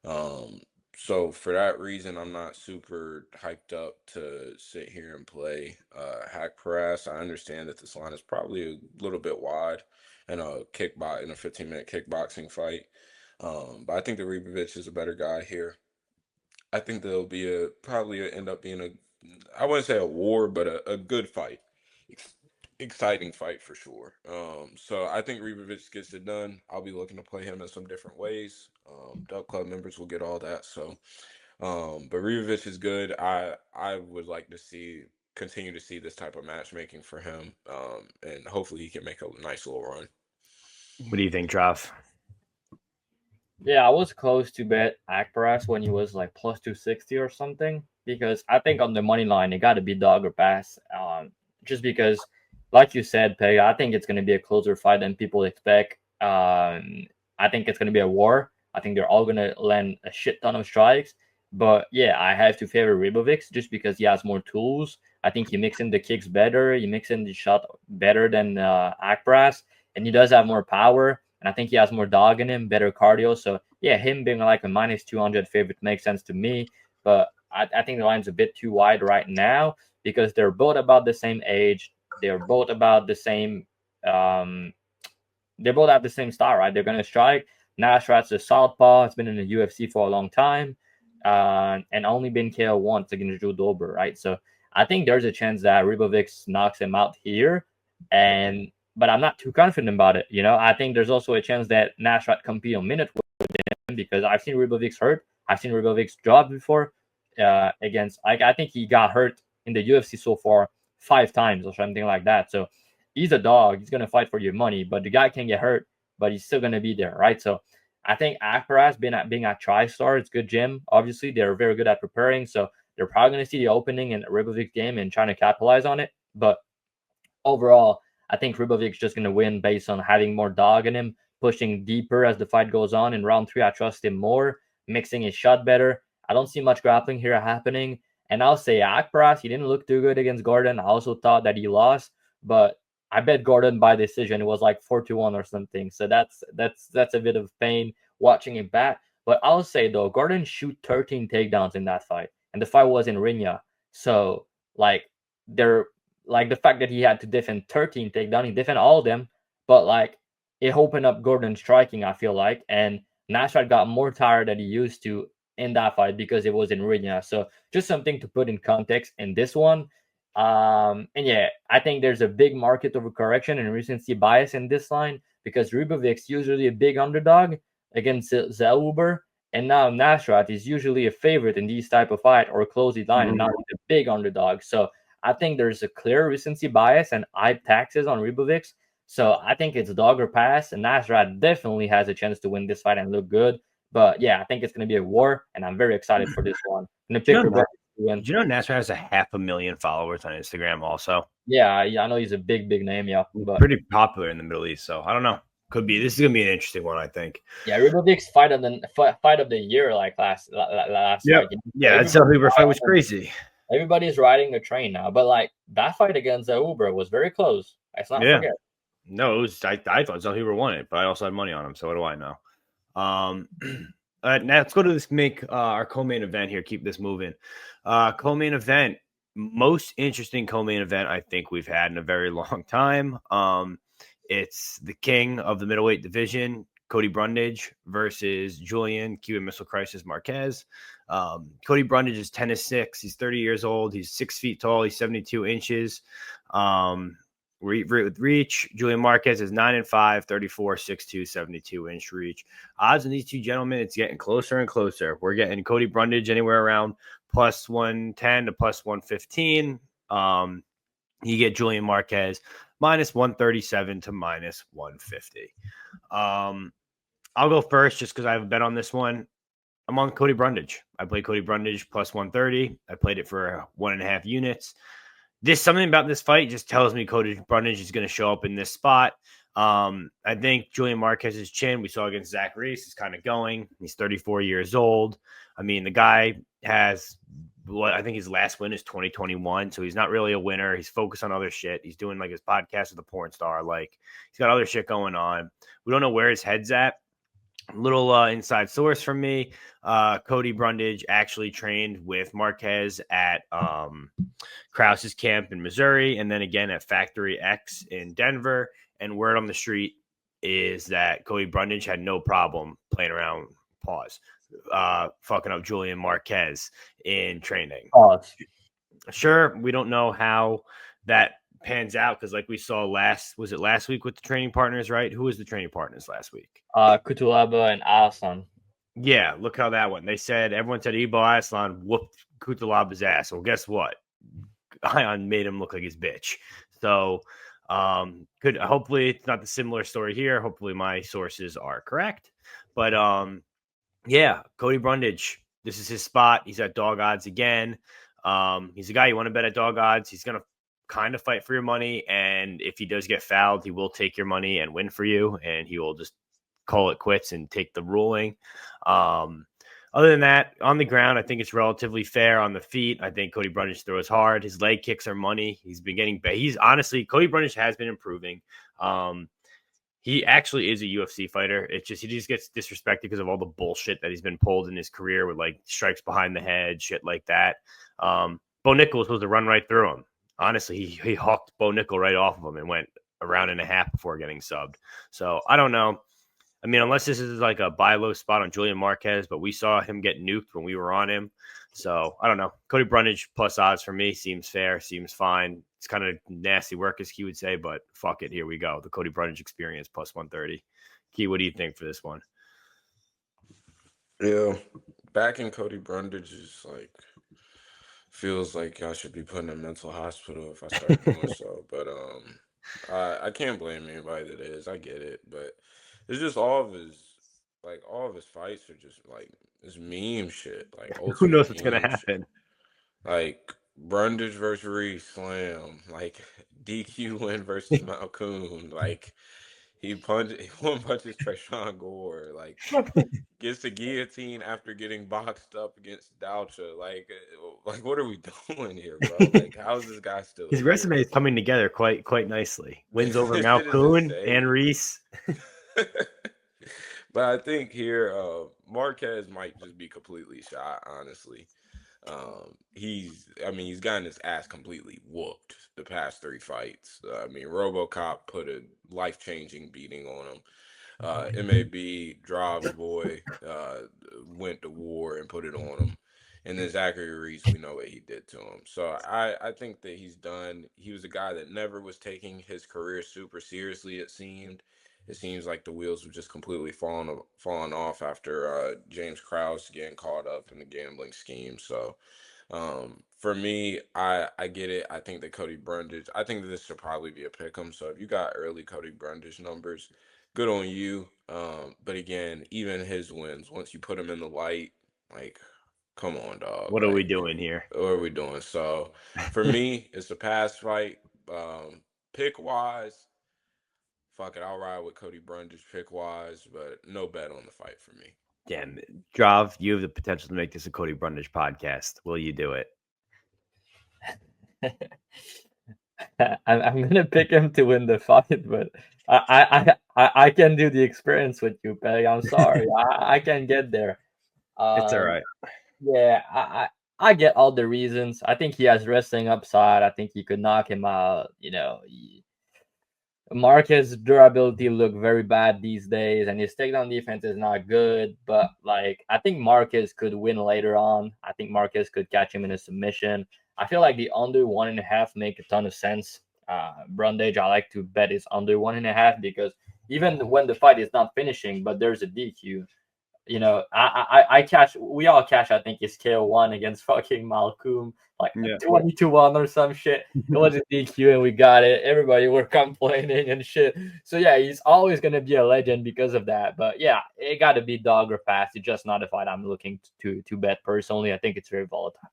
So for that reason, I'm not super hyped up to sit here and play Haqparast. I understand that this line is probably a little bit wide in a 15-minute kickboxing fight. But I think the Ribovics is a better guy here. I think there'll be end up being I wouldn't say a war, but a good fight. Exciting fight for sure. So I think Ribovics gets it done. I'll be looking to play him in some different ways. Dubclub members will get all that. So, but Ribovics is good. I would like to continue to see this type of matchmaking for him. And hopefully he can make a nice little run.
What do you think, Drav?
Yeah, I was close to bet Haqparast when he was like plus 260 or something, because I think on the money line it got to be dog or pass. Just because, like you said, Peg, I think it's going to be a closer fight than people expect. I think it's going to be a war. I think they're all going to land a shit ton of strikes. But yeah, I have to favor Ribovics just because he has more tools. I think he mix in the kicks better. He mix in the shot better than Haqparast, and he does have more power. And I think he has more dog in him, better cardio. So, yeah, him being like a minus 200 favorite makes sense to me. But I think the line's a bit too wide right now because they're both about the same age. They're both about the same they both have the same style, right? They're going to strike. Nasrat's a southpaw. It's been in the UFC for a long time and only been KO once against Drew Dober, right? So I think there's a chance that Ribovics knocks him out here. But I'm not too confident about it. You know, I think there's also a chance that Nasrat compete a minute with him because I've seen Ribovics hurt I've seen Ribovics drop before against. I think he got hurt in the UFC so far 5 times or something like that. So he's a dog. He's gonna fight for your money, but the guy can get hurt, but he's still gonna be there, right? So I think Haqparast being at TriStar, it's good gym. Obviously, they're very good at preparing, so they're probably gonna see the opening in Ribovics game and trying to capitalize on it. But overall, I think Ribovics just gonna win based on having more dog in him, pushing deeper as the fight goes on. In round 3, I trust him more, mixing his shot better. I don't see much grappling here happening. And I'll say Haqparast, he didn't look too good against Gordon. I also thought that he lost, but I bet Gordon by decision. It was like 4-1 or something. So that's a bit of pain watching him back. But I'll say though, Gordon shoot 13 takedowns in that fight, and the fight was in Rinya. So like the fact that he had to defend 13 takedown, he defended all of them, but like it opened up Gordon's striking, I feel like, and Nasrat got more tired than he used to in that fight because it was in Rinya. So just something to put in context in this one. And yeah, I think there's a big market overcorrection and recency bias in this line because Ribovics usually a big underdog against Zellhuber, and now Nasrat is usually a favorite in these type of fight or closely line, and not a big underdog. So I think there's a clear recency bias and hype taxes on Ribovics. So I think it's dog or pass, and Nasrat definitely has a chance to win this fight and look good. But yeah, I think it's going to be a war, and I'm very excited for this one. I'm going to pick Ribovics to win.
Do you know Nasrat has 500,000 followers on Instagram also?
Yeah, I know he's a big name, yeah. But
pretty popular in the Middle East, so I don't know. Could be. This is gonna be an interesting one, I think.
Yeah, Ribovics fight of the year like last
yep.
fight.
Yeah, that Zellhuber fight was crazy.
Everybody's riding a train now, but like that fight against Zellhuber was very close. Let's not forget.
No, it was, I thought Zellhuber won it, but I also had money on him, so what do I know? Now let's go to this our co-main event here. Keep this moving. Co-main event, most interesting co-main event I think we've had in a very long time. It's the king of the middleweight division, Cody Brundage versus Julian Cuban Missile Crisis Marquez. Cody Brundage is 10-6. He's 30 years old. He's 6 feet tall. He's 72 inches. With reach, Julian Marquez is 9-5, 34, 6'2", 72-inch reach. Odds on these two gentlemen, it's getting closer and closer. We're getting Cody Brundage anywhere around plus 110 to plus 115. You get Julian Marquez minus 137 to minus 150. I'll go first just because I have a bet on this one. I'm on Cody Brundage. I played Cody Brundage plus 130. I played it for 1.5 units. Something about this fight just tells me Cody Brundage is going to show up in this spot. I think Julian Marquez's chin we saw against Zach Reese is kind of going. He's 34 years old. I mean, the guy has I think his last win is 2021, so he's not really a winner. He's focused on other shit. He's doing like his podcast with a porn star. Like he's got other shit going on. We don't know where his head's at. Little inside source from me. Cody Brundage actually trained with Marquez at Krause's camp in Missouri and then again at Factory X in Denver. And word on the street is that Cody Brundage had no problem playing around, fucking up Julian Marquez in training. Sure, we don't know how that pans out because like we saw last week with the training partners, right? Who was the training partners last week?
Kutulaba and Aslan.
Yeah, look how that went. Everyone said Ibo Aslan whooped Kutulaba's ass. Well, guess what? Ion made him look like his bitch. So hopefully it's not the similar story here. Hopefully my sources are correct. But yeah, Cody Brundage, this is his spot. He's at dog odds again. He's a guy you want to bet at dog odds. He's gonna kind of fight for your money, and if he does get fouled, he will take your money and win for you, and he will just call it quits and take the ruling. Other than that, on the ground, I think it's relatively fair. On the feet, I think Cody Brundage throws hard. His leg kicks are money. He's been getting Cody Brundage has been improving. He actually is a UFC fighter. It's just he just gets disrespected because of all the bullshit that he's been pulled in his career with like strikes behind the head, shit like that. Bo Nickel was supposed to run right through him. Honestly, he hawked Bo Nickel right off of him and went a round and a half before getting subbed. So I don't know. I mean, unless this is like a buy low spot on Julian Marquez, but we saw him get nuked when we were on him. So I don't know. Cody Brundage plus odds for me seems fair, seems fine. It's kind of nasty work, as Key would say, but fuck it. Here we go. The Cody Brundage experience plus 130. Key, what do you think for this one?
Yeah, backing Cody Brundage is like feels like I should be put in a mental hospital if I start doing so. But I can't blame anybody that is. I get it, but it's just all of his fights are just like this meme shit, like
Who
ultimate
knows what's gonna
meme shit.
happen?
Like Brundage versus Reese Slam, like DQ win versus Malcoon, like he one punches Treshawn Gore, like gets the guillotine after getting boxed up against Doucha. Like what are we doing here, bro? Like how is this guy still
His
here?
resume is coming together quite nicely. Wins over
This shit is
Malcoon and
insane.
Reese.
But I think here, Marquez might just be completely shot, honestly. He's gotten his ass completely whooped the past 3 fights. I mean, RoboCop put a life-changing beating on him. MAB, Drav's boy, went to war and put it on him. And then Zachary Reese, we know what he did to him. So I think that he's done. He was a guy that never was taking his career super seriously, it seemed. It seems like the wheels have just completely fallen off after James Krause getting caught up in the gambling scheme. So for me, I get it. I think that Cody Brundage, I think that this should probably be a pick 'em. So if you got early Cody Brundage numbers, good on you. But again, even his wins, once you put him in the light, like, come on, dog.
What are we
Like,
doing here?
what are we doing? So for me, it's a pass fight. Pick wise, fuck it, I'll ride with Cody Brundage pick wise, but no bet on the fight for me.
Damn, Drav, you have the potential to make this a Cody Brundage podcast. Will you do it?
I'm gonna pick him to win the fight, but I can do the experience with you, Peg. I'm sorry, I can get there.
It's all right.
Yeah, I get all the reasons. I think he has wrestling upside. I think he could knock him out. Marquez's durability look very bad these days, and his takedown defense is not good. But like, I think Marquez could win later on. I think Marquez could catch him in a submission. I feel like the under 1.5 make a ton of sense. Brundage, I like to bet is under 1.5 because even when the fight is not finishing, but there's a DQ, I cash. We all cash. I think is KO1 against fucking Malcolm, like 20-1 or some shit. It was a DQ and we got it. Everybody were complaining and shit. So yeah, he's always gonna be a legend because of that. But yeah, it got to be dog or pass. It's just not a fight I'm looking to bet personally. I think it's very volatile.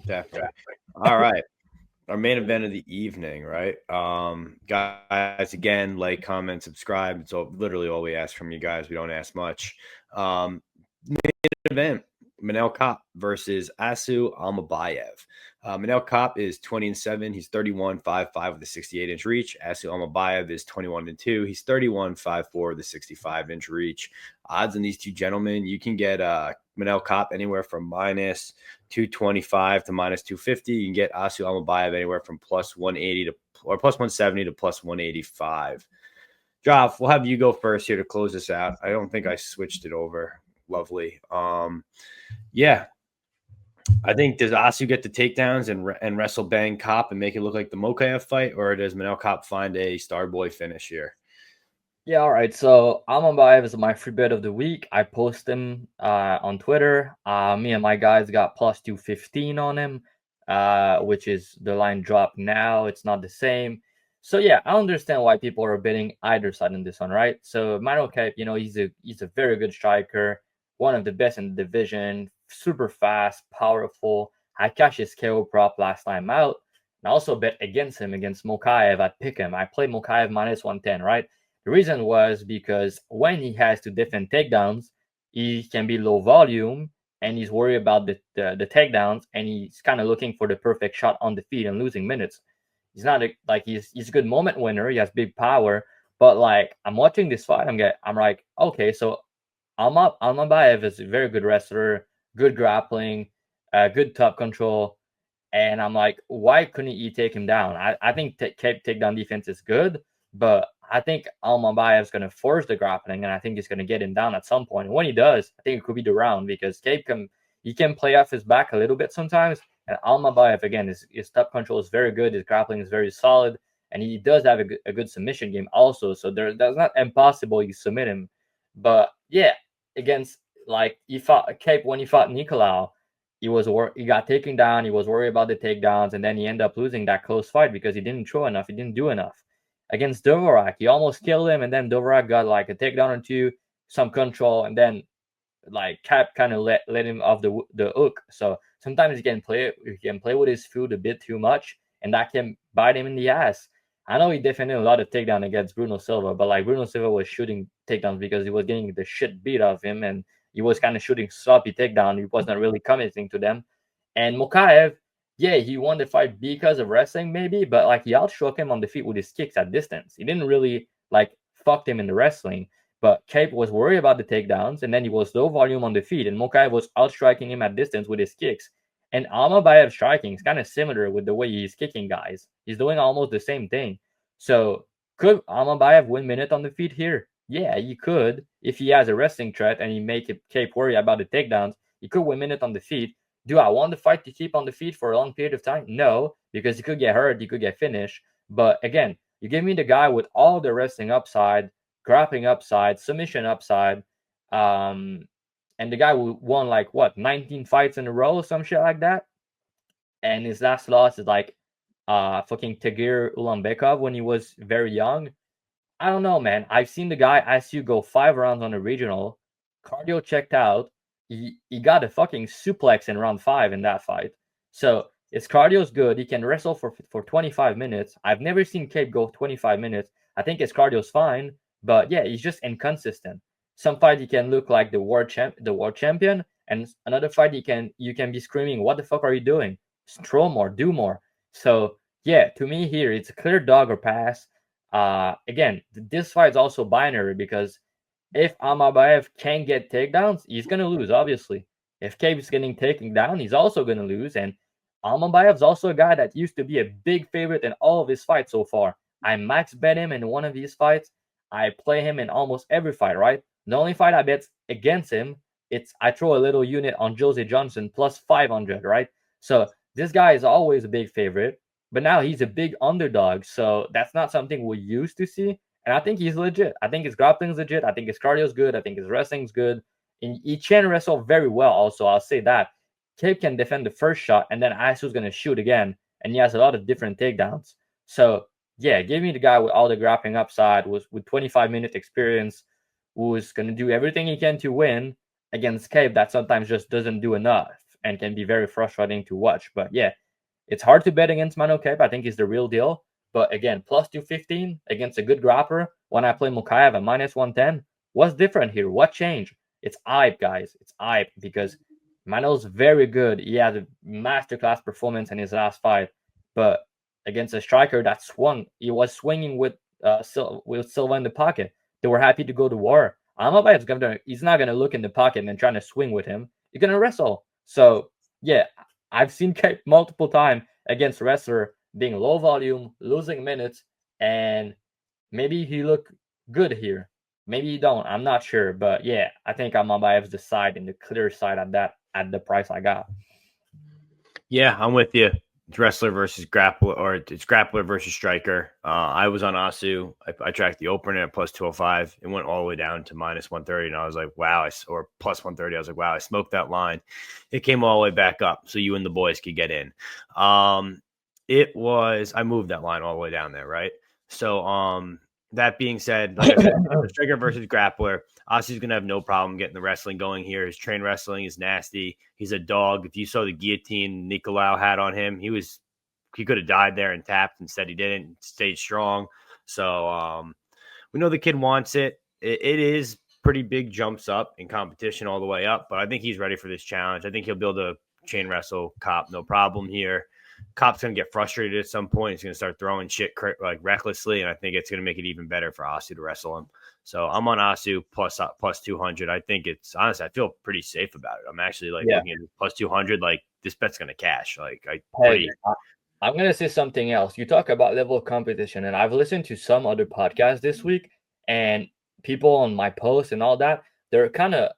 Definitely. All right. Our main event of the evening, right? Guys, again, like, comment, subscribe. It's literally all we ask from you guys. We don't ask much. Main event, Manel Kape versus Asu Almabaev. Manel Kape is 20-7. He's 31-5-5 with a 68-inch reach. Asu Almabaev is 21-2. He's 31-5-4 with a 65-inch reach. Odds on these two gentlemen, you can get Manel Kape anywhere from minus 225 to minus 250. You can get Asu Almabaev anywhere from plus 180 to or plus 170 to plus 185. Drav, we'll have you go first here to close this out. I don't think I switched it over. Lovely. Yeah. I think, does Asu get the takedowns and wrestle bang Kape and make it look like the Mokaev fight, or does Manel Kape find a Starboy finish here?
Yeah, all right. So Almabaev is my free bet of the week. I post him on Twitter. Me and my guys got plus 215 on him, which is the line drop now. It's not the same. So yeah, I understand why people are betting either side in this one, right? So Manel Kape, he's a very good striker, one of the best in the division, super fast, powerful. I cashed his KO prop last time out. And I also bet against him against Mokaev. I pick him. I play Mokaev minus 110, right? The reason was because when he has to defend takedowns, he can be low volume and he's worried about the takedowns, and he's kind of looking for the perfect shot on the feet and losing minutes. He's not he's a good moment winner. He has big power, but like, I'm watching this fight, I'm like, okay, so Almabaev is a very good wrestler, good grappling, good top control, and I'm like, why couldn't he take him down? I think takedown defense is good, but I think Almabaev is going to force the grappling, and I think he's going to get him down at some point. And when he does, I think it could be the round because Kape can play off his back a little bit sometimes. And Almabaev, again, his top control is very good. His grappling is very solid. And he does have a good submission game also. So that's not impossible you submit him. But yeah, against like he fought Kape when he fought Nicolau. He got taken down. He was worried about the takedowns, and then he ended up losing that close fight because he didn't throw enough. He didn't do enough. Against Dvorak, he almost killed him, and then Dvorak got like a takedown or two, some control, and then like Kape kind of let him off the hook. So sometimes he can play with his food a bit too much, and that can bite him in the ass. I know he defended a lot of takedown against Bruno Silva, but like Bruno Silva was shooting takedowns because he was getting the shit beat out of him, and he was kind of shooting sloppy takedown. He was not really committing to them. And Mokaev, yeah, he won the fight because of wrestling, maybe, but like he outstruck him on the feet with his kicks at distance. He didn't really like fucked him in the wrestling. But Kape was worried about the takedowns, and then he was low volume on the feet, and Mokaev was outstriking him at distance with his kicks. And Almabaev striking is kind of similar with the way he's kicking guys. He's doing almost the same thing. So could Almabaev win minute on the feet here? Yeah, he could. If he has a wrestling threat and he make Kape worry about the takedowns, he could win minute on the feet. Do I want the fight to keep on the feet for a long period of time? No, because he could get hurt, he could get finished. But again, you give me the guy with all the wrestling upside, grappling upside, submission upside, and the guy who won like what 19 fights in a row, some shit like that. And his last loss is like fucking Tagir Ulanbekov when he was very young. I don't know, man. I've seen the guy ask you go 5 rounds on a regional, cardio checked out. He got a fucking suplex in round 5 in that fight. So his cardio's good. He can wrestle for 25 minutes. I've never seen Kape go 25 minutes. I think his cardio's fine, but yeah, he's just inconsistent. Some fight he can look like the world champion, and another fight you can be screaming, "What the fuck are you doing? Throw more, do more." So yeah, to me here it's a clear dog or pass. Again, this fight is also binary because if Almabaev can't get takedowns, he's gonna lose. Obviously, if Kape is getting taken down, he's also gonna lose. And Almabaev's also a guy that used to be a big favorite in all of his fights so far. I max bet him in one of these fights. I play him in almost every fight, right? The only fight I bet against him, it's I throw a little unit on Jose Johnson plus 500, right? So this guy is always a big favorite, but now he's a big underdog. So that's not something we used to see. And I think he's legit. I think his grappling's legit. I think his cardio's good. I think his wrestling's good. And he can wrestle very well also. I'll say that. Kape can defend the first shot, and then Asu's going to shoot again. And he has a lot of different takedowns. So, yeah, give me the guy with all the grappling upside, with 25-minute experience, who's going to do everything he can to win against Kape that sometimes just doesn't do enough and can be very frustrating to watch. But, yeah, it's hard to bet against Mano Kape. I think he's the real deal. But again, plus 215 against a good grappler when I play Mokaev at minus 110. What's different here? What changed? It's hype, guys. It's hype because Mano's very good. He had a masterclass performance in his last fight. But against a striker that swung, he was swinging with Silva in the pocket. They were happy to go to war. Almabaev's he's not going to look in the pocket and trying to swing with him. He's going to wrestle. So, yeah, I've seen Kape multiple times against wrestler being low volume, losing minutes, and maybe he look good here. Maybe he don't. I'm not sure, but yeah, I think Almabaev's the side and the clear side at the price I got.
Yeah, I'm with you. It's wrestler versus grappler, or it's grappler versus striker. I was on Asu. I tracked the opener at plus 205. It went all the way down to minus 130, and I was like, wow, or plus 130. I was like, wow, I smoked that line. It came all the way back up, so you and the boys could get in. I moved that line all the way down there, right? So, that being said, like I said, striker versus grappler, Asu's going to have no problem getting the wrestling going here. His train wrestling is nasty. He's a dog. If you saw the guillotine Nicolau had on him, he could have died there and tapped. Instead, he didn't. Stayed strong. So, we know the kid wants it. It is pretty big jumps up in competition all the way up, but I think he's ready for this challenge. I think he'll be able to chain wrestle Kape, no problem here. Kape's going to get frustrated at some point. He's going to start throwing shit like recklessly, and I think it's going to make it even better for Asu to wrestle him. So I'm on Asu plus 200. I think it's honestly, I feel pretty safe about it. I'm actually looking at plus 200. Like this bet's going to cash.
I'm going to say something else. You talk about level of competition, and I've listened to some other podcasts this week, and people on my posts and all that, they're kind of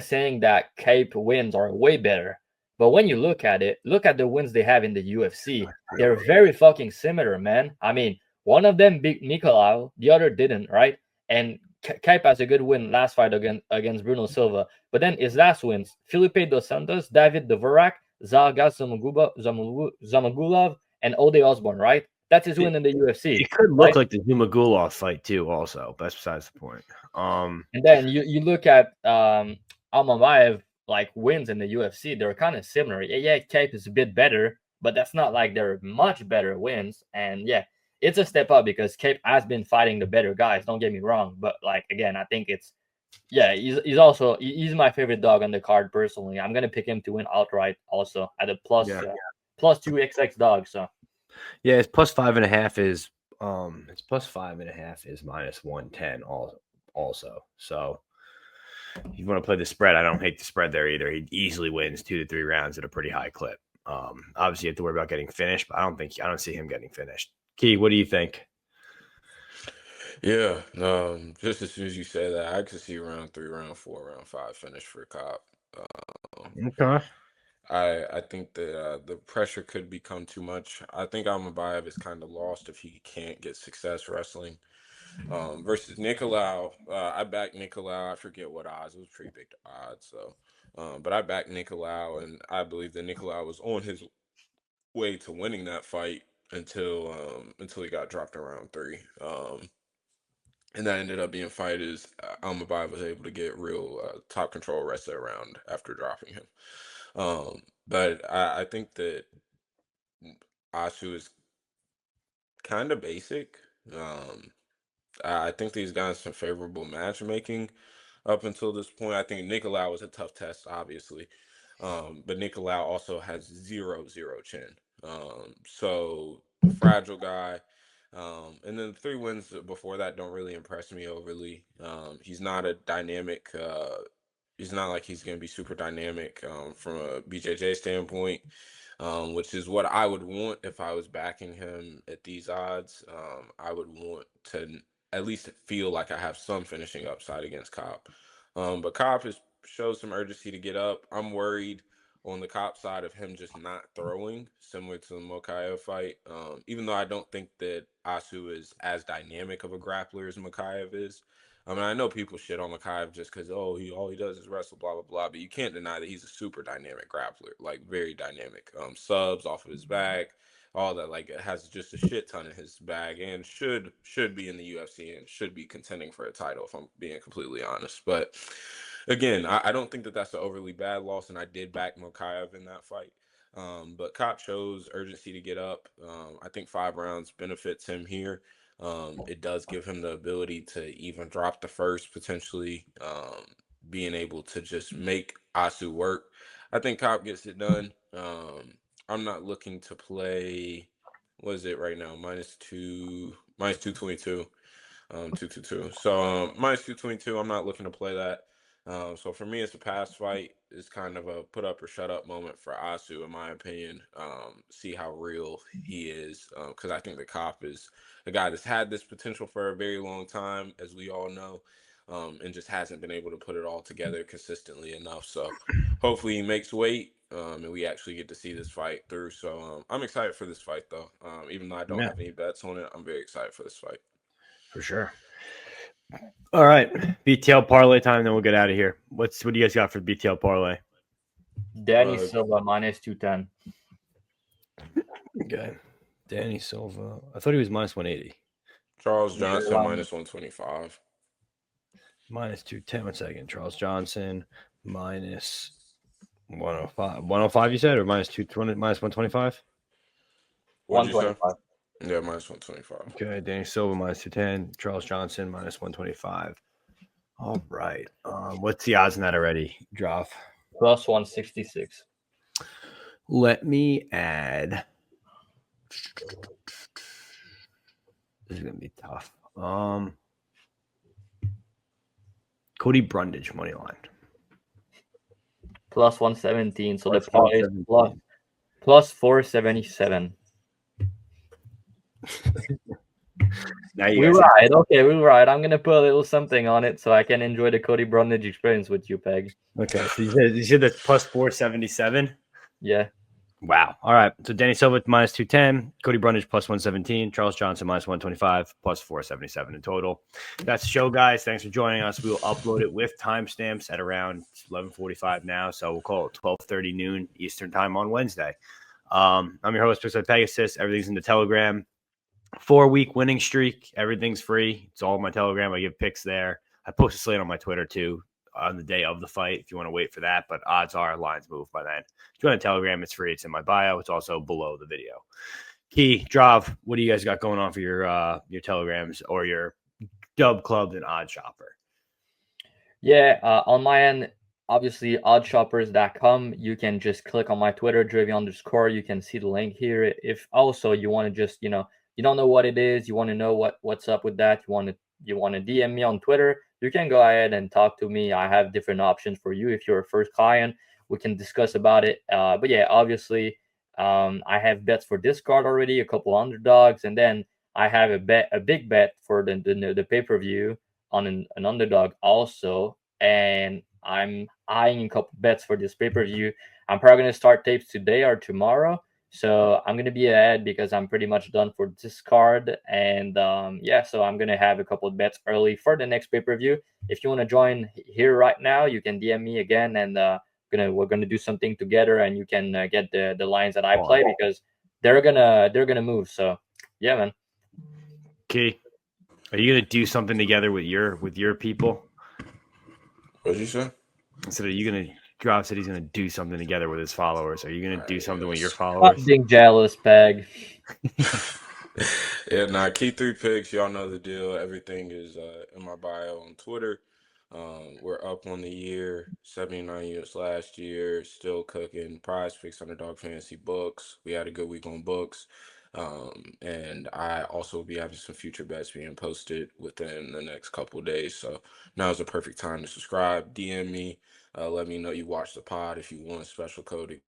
saying that Kape wins are way better. But when you look at the wins they have in the UFC. They're very fucking similar, man. I mean, one of them beat Nicolau, the other didn't, right? And Kape has a good win last fight against Bruno Silva, but then his last wins: Felipe Dos Santos, David Dvorak, Zargas Zamagulov, and Ode Osborne. Right, that's his win in the UFC.
It could look
right?
like the Zumagulov fight too. Also, that's besides the point.
And then you look at Almabaev like wins in the UFC. They're kind of similar. Yeah, Kape is a bit better, but that's not like they're much better wins. And yeah, it's a step up because Kape has been fighting the better guys. Don't get me wrong, but like again, I think it's he's my favorite dog on the card personally. I'm gonna pick him to win outright also at a plus 2xx dog. So
yeah, it's plus 5.5 is it's plus 5.5 is minus 110 also. So if you want to play the spread, I don't hate the spread there either. He easily wins 2 to 3 rounds at a pretty high clip. Obviously you have to worry about getting finished, but I don't see him getting finished. Key, what do you think?
Yeah, just as soon as you say that, I could see round 3, round 4, round 5 finish for Kape.
Okay.
I think that the pressure could become too much. I think Almabaev is kind of lost if he can't get success wrestling. Versus Nicolau, I backed Nicolau. I forget what odds. It was pretty big odds. So, but I backed Nicolau, and I believe that Nicolau was on his way to winning that fight until he got dropped in round 3. And that ended up being a fight as Almabaev was able to get real top control rest of the round after dropping him. But I think that Asu is kind of basic. I think these guys some favorable matchmaking up until this point. I think Nicolau was a tough test, obviously. But Nicolau also has 0 chin. So fragile guy. And then the 3 wins before that don't really impress me overly. He's not a dynamic. He's not like he's going to be super dynamic from a BJJ standpoint, which is what I would want if I was backing him at these odds. I would want to at least feel like I have some finishing upside against Kape. But Kape shows some urgency to get up. I'm worried on the Kape side of him just not throwing, similar to the Mokaev fight. Even though I don't think that Asu is as dynamic of a grappler as Mokaev is. I mean, I know people shit on Mokaev just because, all he does is wrestle, blah, blah, blah. But you can't deny that he's a super dynamic grappler, like very dynamic. Subs off of his back, all that. Like, it has just a shit ton in his bag and should be in the UFC and should be contending for a title, if I'm being completely honest. But again, I don't think that that's an overly bad loss, and I did back Mokaev in that fight. But Kape shows urgency to get up. I think 5 rounds benefits him here. It does give him the ability to even drop the first, potentially being able to just make Asu work. I think Kape gets it done. I'm not looking to play, what is it right now? Minus 222. 222. So minus 222, I'm not looking to play that. So for me, it's a pass fight. It's kind of a put up or shut up moment for Asu, in my opinion. See how real he is, because I think the Kape is a guy that's had this potential for a very long time, as we all know, and just hasn't been able to put it all together consistently enough. So hopefully he makes weight, and we actually get to see this fight through. So I'm excited for this fight, though. Even though I don't have any bets on it, I'm very excited for this fight.
For sure. All right, BTL parlay time, then we'll get out of here. What do you guys got for BTL parlay?
Danny Silva minus 210.
Okay, Danny Silva. I thought he was minus 180.
Charles Johnson minus 125.
Minus 210. 1 second. Charles Johnson minus 105. 105, you said, or minus 220? Minus 125.
125.
Yeah, minus 125.
Okay, Danny Silva minus 210. Charles Johnson minus 125. All right. What's the odds on that already, Dravhy?
Plus 166.
Let me add. This is gonna be tough. Cody Brundage money line.
Plus 117. So the parlay is plus 477.
We're
right. Okay, we're right. I'm gonna put a little something on it so I can enjoy the Cody Brundage experience with you, Peg.
Okay, so you said the plus 477.
Yeah.
Wow. All right. So Danny Silva minus 210, Cody Brundage plus 117, Charles Johnson minus 125, plus 477 in total. That's the show, guys. Thanks for joining us. We will upload it with timestamps at around 11:45 now. So we'll call it 12:30 noon Eastern time on Wednesday. I'm your host, Pegasus. Everything's in the Telegram. 4-week winning streak. Everything's free. It's all in my Telegram. I give picks there. I post a slate on my Twitter too on the day of the fight if you want to wait for that. But odds are lines move by then. If you want a Telegram, it's free. It's in my bio. It's also below the video. Key, Drav, what do you guys got going on for your Telegrams or your Dub Club and OddsShopper?
Yeah, on my end, obviously oddshoppers.com. You can just click on my Twitter, Dravy_. You can see the link here. If also you want to just, you don't know what it is, you want to know what's up with that, you want to DM me on Twitter, you can go ahead and talk to me. I have different options for you. If you're a first client, we can discuss about it. But yeah, obviously, I have bets for this card already, a couple underdogs, and then I have a big bet for the pay-per-view on an underdog also, and I'm eyeing a couple bets for this pay-per-view. I'm probably going to start tapes today or tomorrow, so I'm going to be ahead because I'm pretty much done for this card. And yeah, so I'm going to have a couple of bets early for the next pay-per-view. If you want to join here right now, you can DM me again, and we're gonna do something together, and you can get the lines that I play because they're gonna move. So yeah, man.
Key, are you gonna do something together with your people?
What did you say?
Instead of you gonna Drav said he's gonna do something together with his followers. Are you gonna do something with your
Stop
followers?
being jealous, Peg.
Yeah, Key3Picks, y'all know the deal. Everything is in my bio on Twitter. We're up on the year, 79 units last year, still cooking. Prize Picks, Underdog Fantasy books. We had a good week on books. And I also will be having some future bets being posted within the next couple of days. So now is the perfect time to subscribe. DM me. Let me know you watched the pod if you want a special code.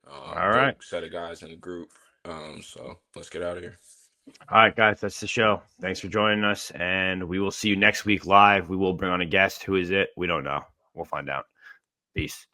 All right.
Dope set of guys in the group. So let's get out of here.
All right, guys, that's the show. Thanks for joining us, and we will see you next week live. We will bring on a guest. Who is it? We don't know. We'll find out. Peace.